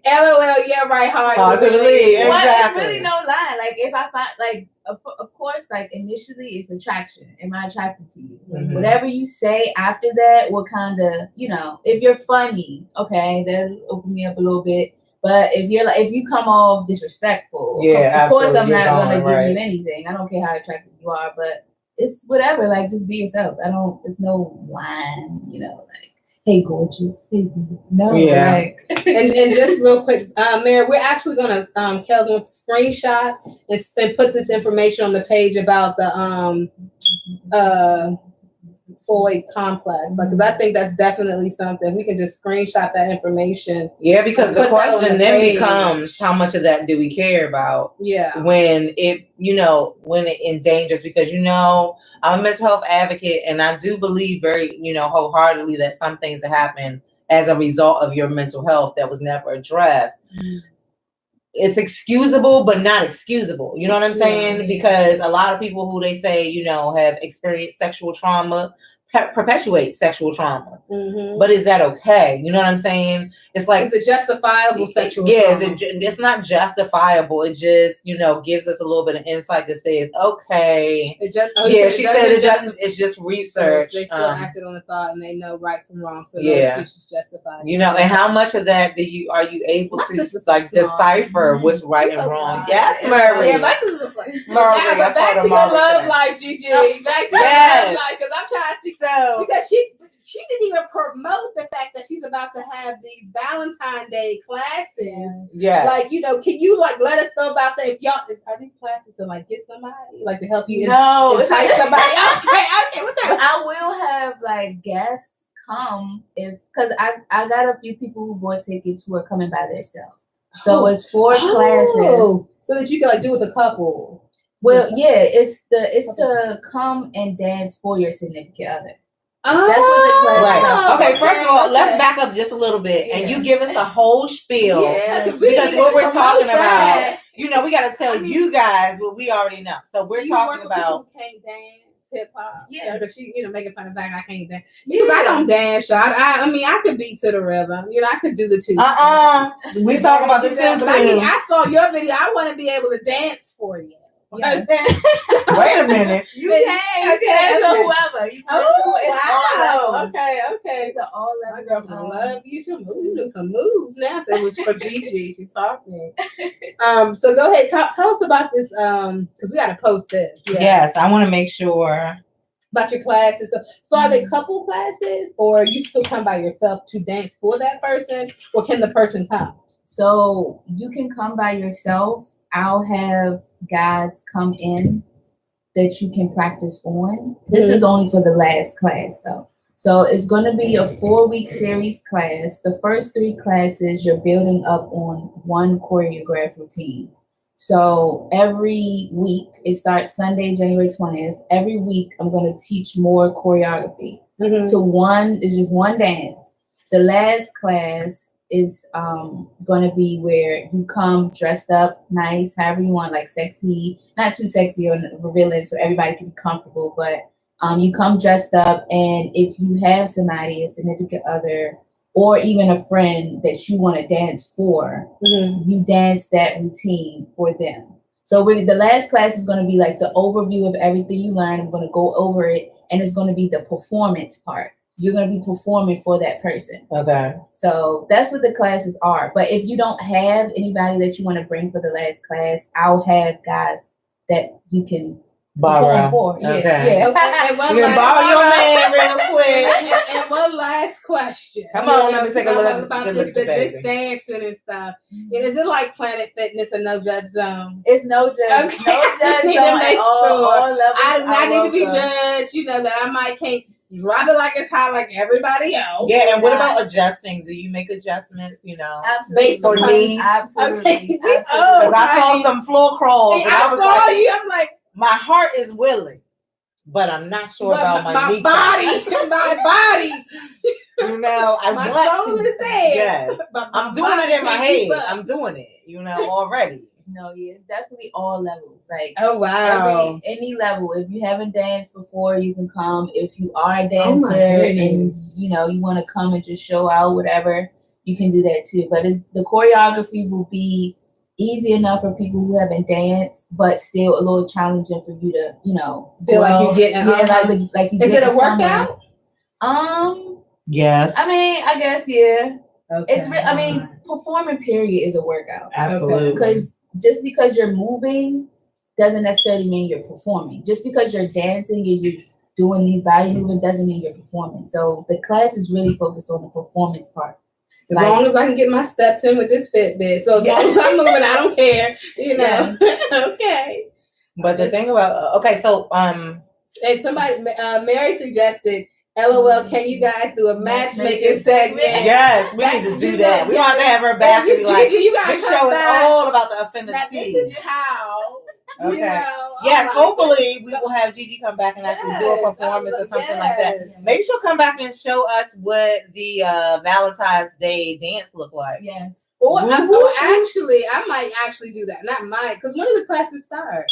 "LOL, yeah, right, hard to believe."
Exactly.
Well, it's really no line. If I find of course, initially it's attraction. Am I attracted to you? Whatever you say after that will kind of, if you're funny, okay, that'll open me up a little bit. But if you come off disrespectful, of course I'm not gonna give you anything. I don't care how attractive you are, but it's whatever. Just be yourself. It's no line, hey gorgeous, hey no,
and just real quick, Mary, we're actually gonna Kel's gonna screenshot and put this information on the page about the folate complex? Like, because I think that's definitely something we can just screenshot that information.
Yeah, because the question then becomes, how much of that do we care about?
Yeah.
When it, when it endangers, because, I'm a mental health advocate, and I do believe very, wholeheartedly that some things that happen as a result of your mental health that was never addressed. It's excusable, but not excusable. You know what I'm saying? Because a lot of people who they say, have experienced sexual trauma perpetuate sexual trauma. But is that okay? You know what I'm saying? It's like,
is it justifiable sexual trauma?
It's not justifiable. It just, gives us a little bit of insight that says, okay. It's just research.
They still acted on the thought and they know right from wrong. So
it's
just justified.
And how much of that are you able to decipher what's right and wrong? Yes, Murray.
Yeah, my sister's like,
Murray.
But back to your love life, Gigi. Back to your love life, because I'm trying to see. Because she didn't even promote the fact that she's about to have these Valentine's Day classes.
Yeah.
Like, can you let us know about that? If y'all, are these classes to get somebody? Like to help you entice somebody? Okay, what's up?
I will have guests come because I got a few people who bought tickets who are coming by themselves. So it's 4 classes.
So that you can do with a couple.
Well, yeah, it's to come and dance for your significant other.
Oh,
that's what the class
right. Okay, first of all, let's back up just a little bit, and you give us the whole spiel.
Yeah,
because what we're talking about, we got to tell you guys what we already know. So we're talking about
people who can't dance hip hop.
Yeah,
because she, making fun of the fact I can't dance because I don't dance. So I could beat to the rhythm. I could do the two.
We talk about the two.
I saw your video. I want to be able to dance for you.
Yes.
Wait a minute.
You can dance for whoever.
Wow. Okay.
It's all level.
My girlfriend love you. You do some moves now. So it was for Gigi. She taught me. So go ahead. Tell us about this. Because we got to post this. Yeah.
Yes, I want to make sure
about your classes. So are they couple classes, or you still come by yourself to dance for that person, or can the person come?
So you can come by yourself. I'll have guys come in that you can practice on. This is only for the last class though. So it's going to be a 4-week series class. The first 3 classes, you're building up on one choreographed routine. So every week, it starts Sunday, January 20th. Every week, I'm going to teach more choreography. It's just one dance. The last class is going to be where you come dressed up nice, however you want, like sexy, not too sexy or revealing so everybody can be comfortable, but you come dressed up, and if you have somebody, a significant other, or even a friend that you want to dance for, you dance that routine for them. So the last class is going to be like the overview of everything you learned. I'm going to go over it, and it's going to be the performance part. You're going to be performing for that person.
Okay.
So that's what the classes are. But if you don't have anybody that you want to bring for the last class, I'll have guys that you can perform for. Yeah.
Okay.
Yeah.
You can borrow your man real quick.
And one last question.
Come on, let me take a look
about this dancing and stuff. Is it like Planet Fitness and no judge zone?
It's no judge.
Okay.
No judge zone at all levels.
I need to be judged. That I can't drop it like it's high like everybody else.
Yeah, and what about adjusting? Do you make adjustments,
Absolutely.
based on needs?
Absolutely.
Okay.
Absolutely.
I saw some floor crawls.
And I saw you. I'm like,
my heart is willing, but I'm not sure about my
body. My body.
I
my
want
soul
to.
is there.
Yes.
But
I'm doing it in my head. I'm doing it, already.
No, yeah, it's definitely all levels. Like,
oh wow,
any level. If you haven't danced before, you can come. If you are a dancer and you want to come and just show out, whatever, you can do that too. But the choreography will be easy enough for people who haven't danced, but still a little challenging for you to,
feel like you're getting.
Like you.
Is it a workout?
Yes.
I mean, I guess yeah.
Okay.
It's performing period is a workout.
Absolutely.
Because just because you're moving doesn't necessarily mean you're performing. Just because you're dancing and you're doing these body movements doesn't mean you're performing. So the class is really focused on the performance part.
As long as I can get my steps in with this Fitbit. So as long as I'm moving, I don't care. Okay.
But the thing about so
and somebody Mary suggested LOL, can you guys do a matchmaking segment?
Yes, we need to do that. We want to have her back and be like, this show is all about the offended tea.
This is how.
Okay.
You know,
yes, hopefully we will have Gigi come back and actually do a performance or something like that. Maybe she'll come back and show us what the Valentine's Day dance look like.
Yes.
Or actually, I might actually do that. Not mine, because when do the classes start?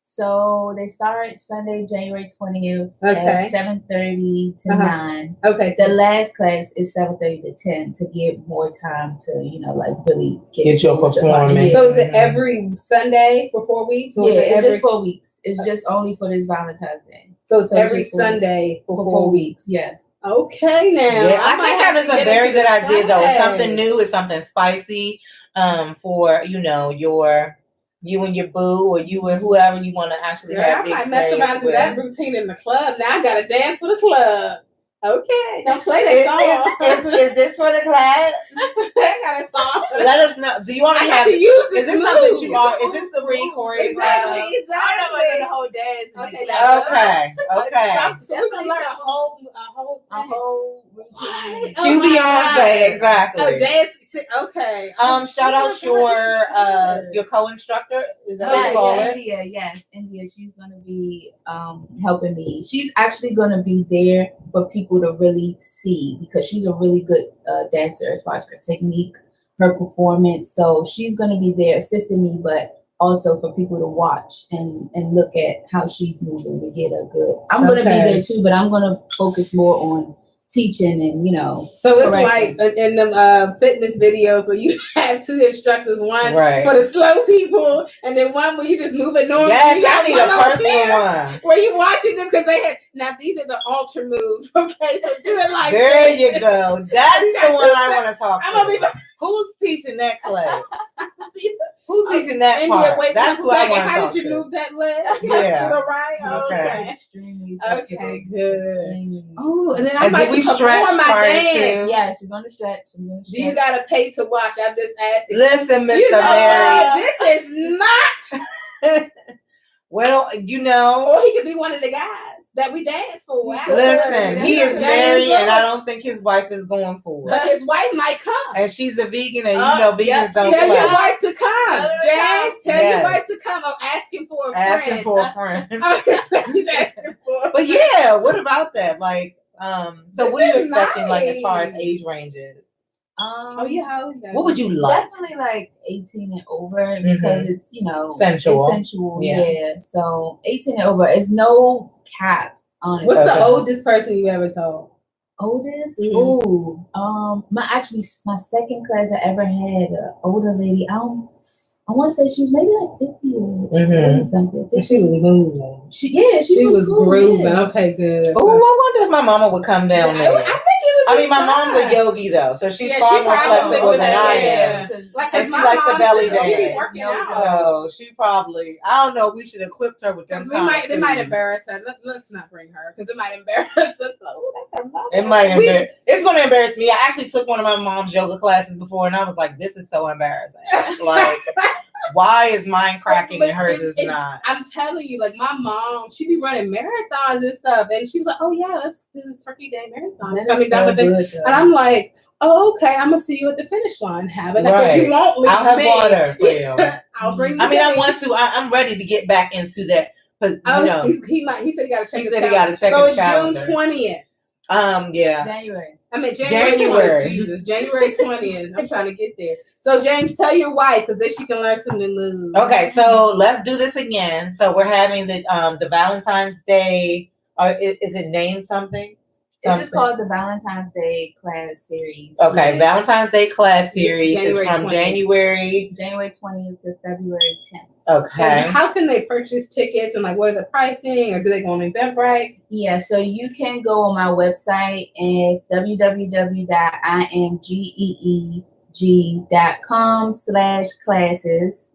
So they start Sunday, January 20th at 7:30 to 9.
Okay.
The last class is 7:30 to 10 to give more time to, like really get your performance.
So is it every Sunday for 4 weeks?
Or it's just 4 weeks. It's just only for this Valentine's Day.
So it's every Sunday for 4 weeks.
Yes.
Okay, now.
Yeah, I think that is a very good idea, though. It's something new. It's something spicy for, you and your boo, or you and whoever you want to actually have.
I might mess around and do that routine in the club. Now I got to dance for the club. Okay, don't play that song.
Is this for the class?
I got a song.
Let us know. Do you want to have
to use this?
Is this something you are? Is this the choreographed?
Exactly.
I don't know the whole dance.
Okay.
So we're gonna learn a whole routine.
Cue Beyonce, exactly.
Oh, dance. Okay.
Shout out your co-instructor. Is that what you call it?
India. Yes, India. She's gonna be helping me. She's actually gonna be there for people to really see, because she's a really good dancer as far as her technique, her performance. So she's going to be there assisting me, but also for people to watch and look at how she's moving to get a good. I'm going to be there too, but I'm going to focus more on teaching and
So it's like in them fitness videos where you have two instructors, one for the slow people and then one where you just move it normally.
Yes, I need a personal one
where you watching them, because they had, now these are the alter moves. Okay, so do it like
there you go. That's the one I want to talk
about.
Who's teaching that class? Who's teaching that part? That's who I want to talk to.
How did you move that leg?
Yeah.
To the right? Okay.
Extremely
okay, good.
Oh,
and then I might
we stretch
my dance.
Yeah, she's going to stretch.
Do you got to pay to watch? I'm just asking.
Listen, Mr. Mary.
This is not.
Well,
or he could be one of the guys that we dance for.
Listen, he is married, and I don't think his wife is going for it.
But his wife might come.
And she's a vegan, and vegans don't
tell
play.
Your wife to come. James, tell your wife to come. I'm asking for a friend.
Asking for a friend.
He's asking for.
But yeah, what about that? Like, so what are you expecting, like, as far as age ranges?
How old you
what would you like?
Definitely like 18 and over, because it's
sensual.
It's sensual, yeah. So 18 and over. It's no cap, honestly.
What's the oldest person you ever told?
Oldest? Ooh, my second class I ever had an older lady. I want to say she was maybe like 50 or something. 50.
She was moving.
She was
grooving.
Yeah.
Okay, good.
Oh, I wonder if my mama would come down there.
I think it would be
my mom's a yogi though, so she's far more flexible than I am.
And
she likes the belly dance.
She be working out.
So she probably, I don't know, we should equip her with them.
They might embarrass her. Let's not bring her, because it might embarrass us. Oh, that's her mother.
It might embarrass. It's going to embarrass me. I actually took one of my mom's yoga classes before, and I was like, this is so embarrassing. Like, why is mine cracking and hers is not?
I'm telling you, like, my mom, she be running marathons and stuff, and she was like, oh yeah, let's do this Turkey Day marathon. And I'm like, oh, okay, I'm gonna see you at the finish line. Have it.
Right.
You won't leave
I'll have
me.
water for you.
I'll bring.
I want to. I'm ready to get back into that. But
he said he got to check.
He said he got to check his calendar.
So June 20th.
Yeah.
January.
I mean January. Jesus, January 20th. I'm trying to get there. So James, tell your wife, because then she can learn some new moves.
Okay, so let's do this again. So we're having the Valentine's Day. Is it named something?
It's just called the Valentine's Day class series.
Okay, Valentine's Day class series is from January
20th to February 10th.
Okay.
And how can they purchase tickets, and like what are the pricing, or do they go on Eventbrite?
Yeah, so you can go on my website, and it's www.imgeeg.com/classes.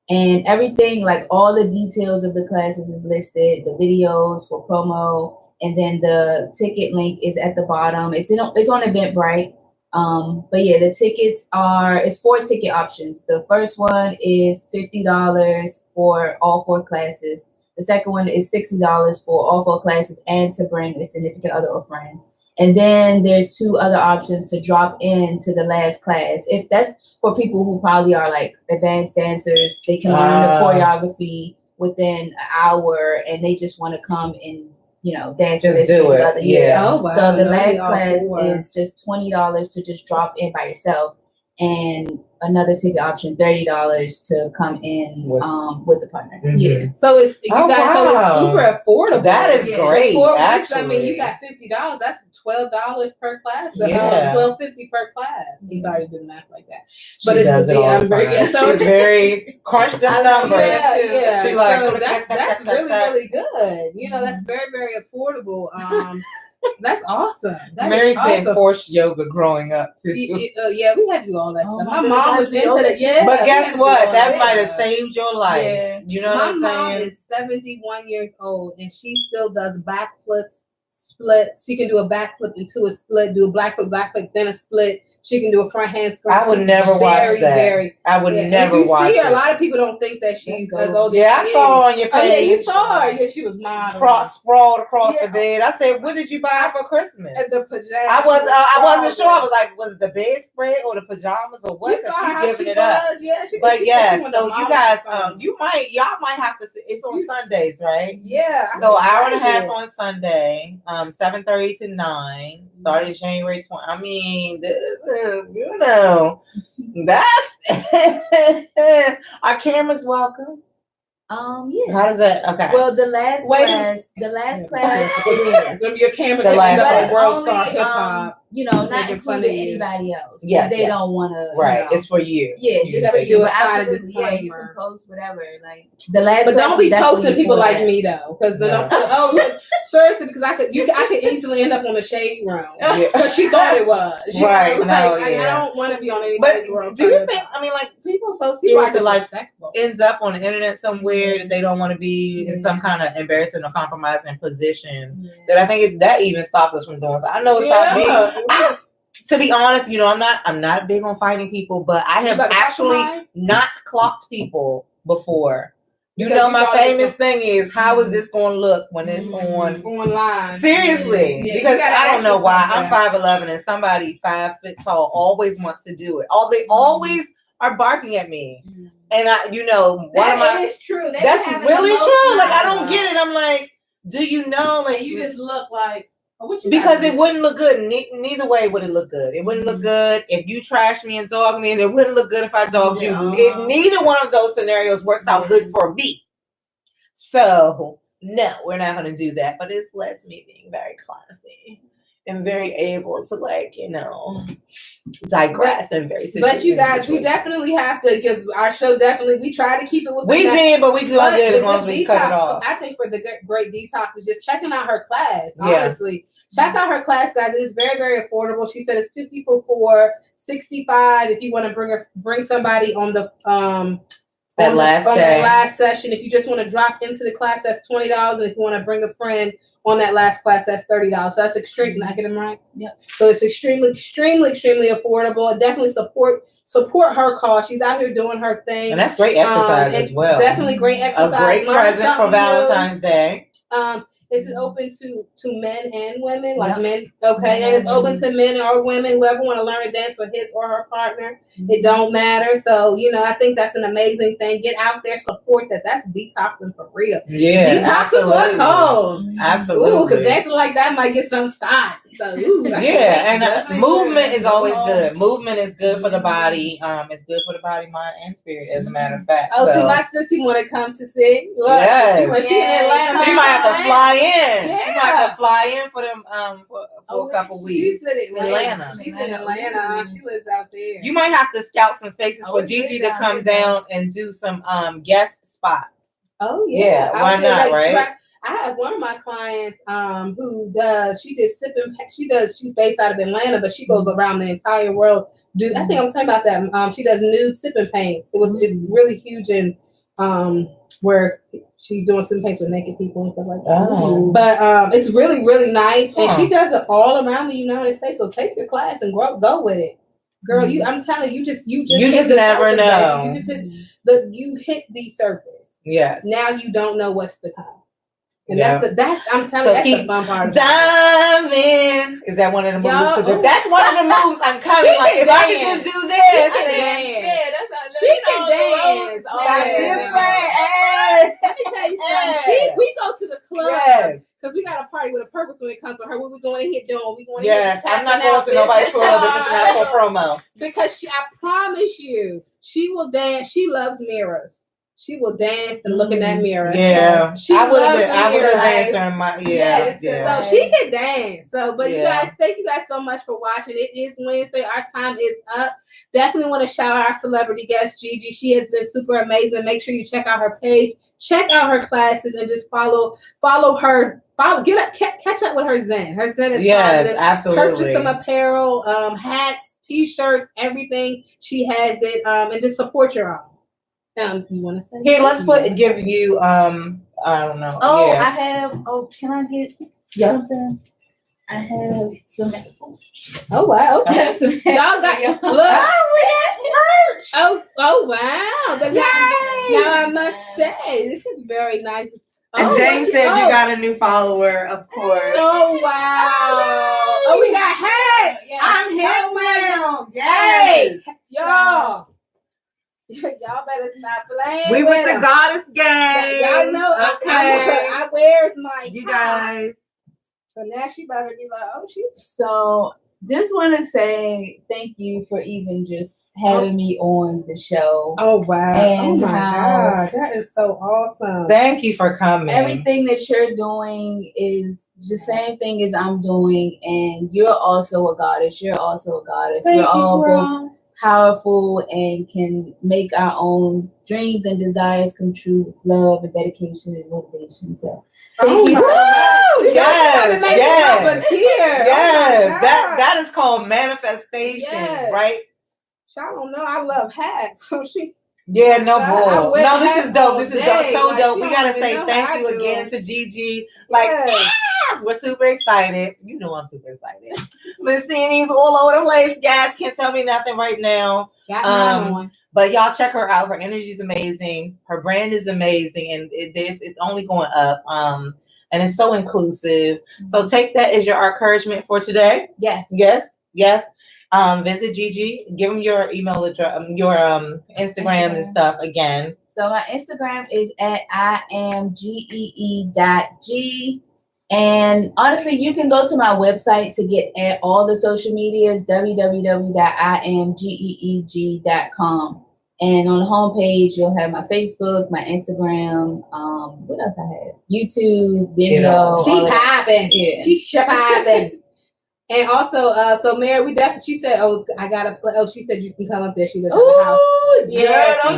And everything, like all the details of the classes is listed, the videos for promo. And then the ticket link is at the bottom. It's on Eventbrite. But yeah, the tickets it's 4 ticket options. The first one is $50 for all 4 classes. The second one is $60 for all 4 classes and to bring a significant other or friend. And then there's 2 other options to drop into the last class. If that's for people who probably are like advanced dancers, they can learn the choreography within an hour and they just want to come and, you know, dance with
do it.
Other year.
Oh, wow.
So the last class is just $20 to just drop in by yourself, and another ticket option $30 to come in with the partner.
Mm-hmm. Yeah. So it's so it's super affordable.
That is great.
Actually, I mean, you got $50. That's $12 per class. $12.50 per class. I'm sorry to do the math like that, but it's
she's very crunched the numbers.
Yeah. She like, so that's really good. You know, that's very, very affordable. That's awesome.
Mary said forced yoga growing up too.
Yeah, we had to do all that stuff. My mom was into that. Yeah,
but guess what? That might have saved your life. Yeah. You know what I'm saying?
My mom is 71 years old and she still does backflips, splits. She can do a backflip into a split, do a backflip, then a split. She can do a front handspring.
I would never watch that. I would never watch it.
You see her, a lot of people don't think that she's as old as she is.
I saw her on your page.
Oh, yeah, you saw her. Yeah, she was modeling.
Sprawled across the bed. I said, what did you buy for Christmas?
The pajamas.
I wasn't sure. I was like, was it the bedspread or the pajamas or what? She's giving it up.
Yeah,
but yeah, so you guys, y'all might have to, it's on Sundays, right?
Yeah.
So hour and a half on Sunday, 7:30 to 9, starting January 20. I mean, you know, that's our cameras welcome.
Yeah.
How does that? Okay.
Well, the last class it is.
Your cameras end up on World Star Hip Hop.
You know, not including anybody else.
Yes,
they don't want to.
Right,
you know.
It's for you.
Yeah,
you
just for you.
do a
side
disclaimer.
Yeah, you can post whatever. Like the last.
But don't be posting people like me though, because seriously, because I could easily end up on the shade room because she thought it was
right.
I don't want to be on anybody's world.
Do you think? I mean, like people so scared to like ends up on the internet somewhere that they don't want to be in some kind of embarrassing or compromising position. That I think that even stops us from doing so. I know it stopped me. To be honest, you know, I'm not big on fighting people, but I have actually not clocked people before. You know, my famous thing is, how is this going to look when it's
online?
Seriously, because I don't know why. I'm 5'11" and somebody 5 foot tall always wants to do it. They always are barking at me, and
it's true.
That's really true. Like I don't get it. I'm like, do you know? Like
you just look like.
Because it wouldn't look good. Neither way would it look good. It wouldn't look good if you trash me and dog me, and it wouldn't look good if I dogged you. Neither one of those scenarios works out good for me. So, no, we're not going to do that. But it lets me being very classy and very able to, like, you know, digress and very.
But you guys, we definitely have to, because our show we try to keep it with.
We did, but we do all good as long as we cut it off.
I think for the great detox is just checking out her class. Honestly, check out her class, guys. It is very, very affordable. She said it's $50 for 4, $65 if you want to bring somebody on the that last session. If you just want to drop into the class, that's $20, and if you want to bring a friend on that last class, that's $30. So that's extreme. Did I get them right?
Yeah.
So it's extremely, extremely, extremely affordable. Definitely support her cause. She's out here doing her thing.
And that's great exercise as well.
Definitely great exercise.
A great present for Valentine's Day.
Is it open to men and women? Like men? Okay. And it's open to men or women, whoever want to learn to dance with his or her partner. It don't matter. So, you know, I think that's an amazing thing. Get out there, support that. That's detoxing for real.
Yeah.
Detoxing for cold.
Absolutely.
Because dancing like that might get some stopped. So,
and movement is always good. Movement is good for the body. It's good for the body, mind, and spirit, as a matter of fact.
Oh, see, my sissy want to come to see. Look, she in Atlanta.
She might have to fly in. Yeah. She might have to fly in for them for a couple weeks.
She's in Atlanta. She's in Atlanta. She lives out there.
You might have to scout some spaces for Gigi to come down and do some guest spots.
Oh yeah.
Why not, right?
I have one of my clients she's based out of Atlanta, but she goes around the entire world. I think I was talking about that. She does nude sipping paints. It's really huge in where she's doing some paints with naked people and stuff like that. But it's really, really nice. And she does it all around the United States. So take your class and go with it. Girl, I'm telling you, you just
never
surface,
know.
baby. You just hit the surface.
Yes.
Now you don't know what's to come. And that's I'm telling you, that's the fun part of it.
Diving. Is that one of the moves? That's one of the moves I'm coming. Like, if I can just do this.
That's how
she can dance. Let me tell you something. We go to the club because we got a party with a purpose when it comes to her. What we going in here doing? We going in here. I'm not going to nobody's club, but just not for promo. Because I promise you, she will dance. She loves mirrors. She will dance and look in that mirror.
Yeah, I would have danced in my
So she can dance. So, but you guys, thank you guys so much for watching. It is Wednesday. Our time is up. Definitely want to shout out our celebrity guest, Gigi. She has been super amazing. Make sure you check out her page, check out her classes, and just follow her. Catch up with her Zen. Her Zen is positive.
Absolutely.
Purchase some apparel, hats, t-shirts, everything. She has it, and just support your own. You want to say?
Here, let's give you I don't know.
Oh, yeah. I have. Oh, can I get something? I have some.
Oh wow! Okay.
I have some.
Y'all got look. Merch. Oh wow! But now I must say this is very nice.
And James said you got a new follower, of course.
Oh wow! Oh, we got hats.
Yes.
I'm hip now.
Yes, y'all. Y'all better stop playing.
We with the goddess gang.
Y'all know.
Okay.
I wears my.
You guys.
So now she better be like, oh, she's.
So just want to say thank you for even just having me on the show.
Oh wow!
And
oh my God, that is so awesome.
Thank you for coming.
Everything that you're doing is the same thing as I'm doing, and you're also a goddess. You're also a goddess. We're all both powerful and can make our own dreams and desires come true with love and dedication and motivation. So thank you so much.
Yes. That is called manifestation, right?
Y'all don't know I love hats. So she
no bull. No, this is dope. This is dope. So dope. We gotta say thank you again to Gigi. We're super excited. You know I'm super excited. Been seeing these all over the place. Guys, can't tell me nothing right now.
Got mine on.
But y'all check her out. Her energy is amazing. Her brand is amazing, and it's only going up. And it's so inclusive. So take that as your encouragement for today.
Yes.
Visit Gigi. Give them your email address, your Instagram and stuff again.
So my Instagram is at IamGEE.G. And honestly, you can go to my website to get at all the social medias, www.imgeeg.com. And on the homepage, you'll have my Facebook, my Instagram, what else I have? YouTube, Vimeo.
She popping.
Yeah.
She popping. And also, so Mary, she said, I gotta play. Oh, she said you can come up there. She lives in the house.
Yeah, I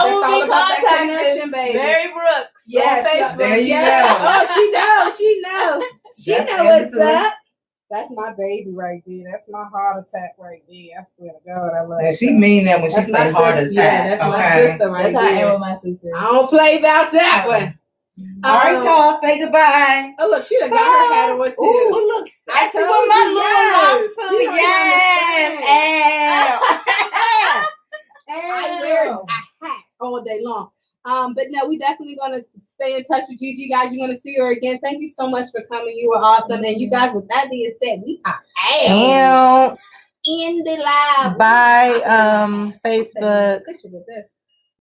will be
contacting
Mary Brooks.
Yes,
on Facebook.
There you go.
Oh, she know what's up. That's my baby right there. That's my heart attack right there. I swear to God, I love it.
She mean that when she says heart attack.
Yeah, that's my sister right there.
That's how I am with my sister.
I don't play about that one.
All right, y'all, say goodbye.
Oh, look, she done got her hat on too.
Ooh, look sexy with my little locks too.
I wear a hat all day long. But no, we definitely gonna stay in touch with Gigi, guys. You're gonna see her again. Thank you so much for coming. You were awesome. And you guys, with that being said, we are out in the live.
Bye, Facebook.
Picture with this.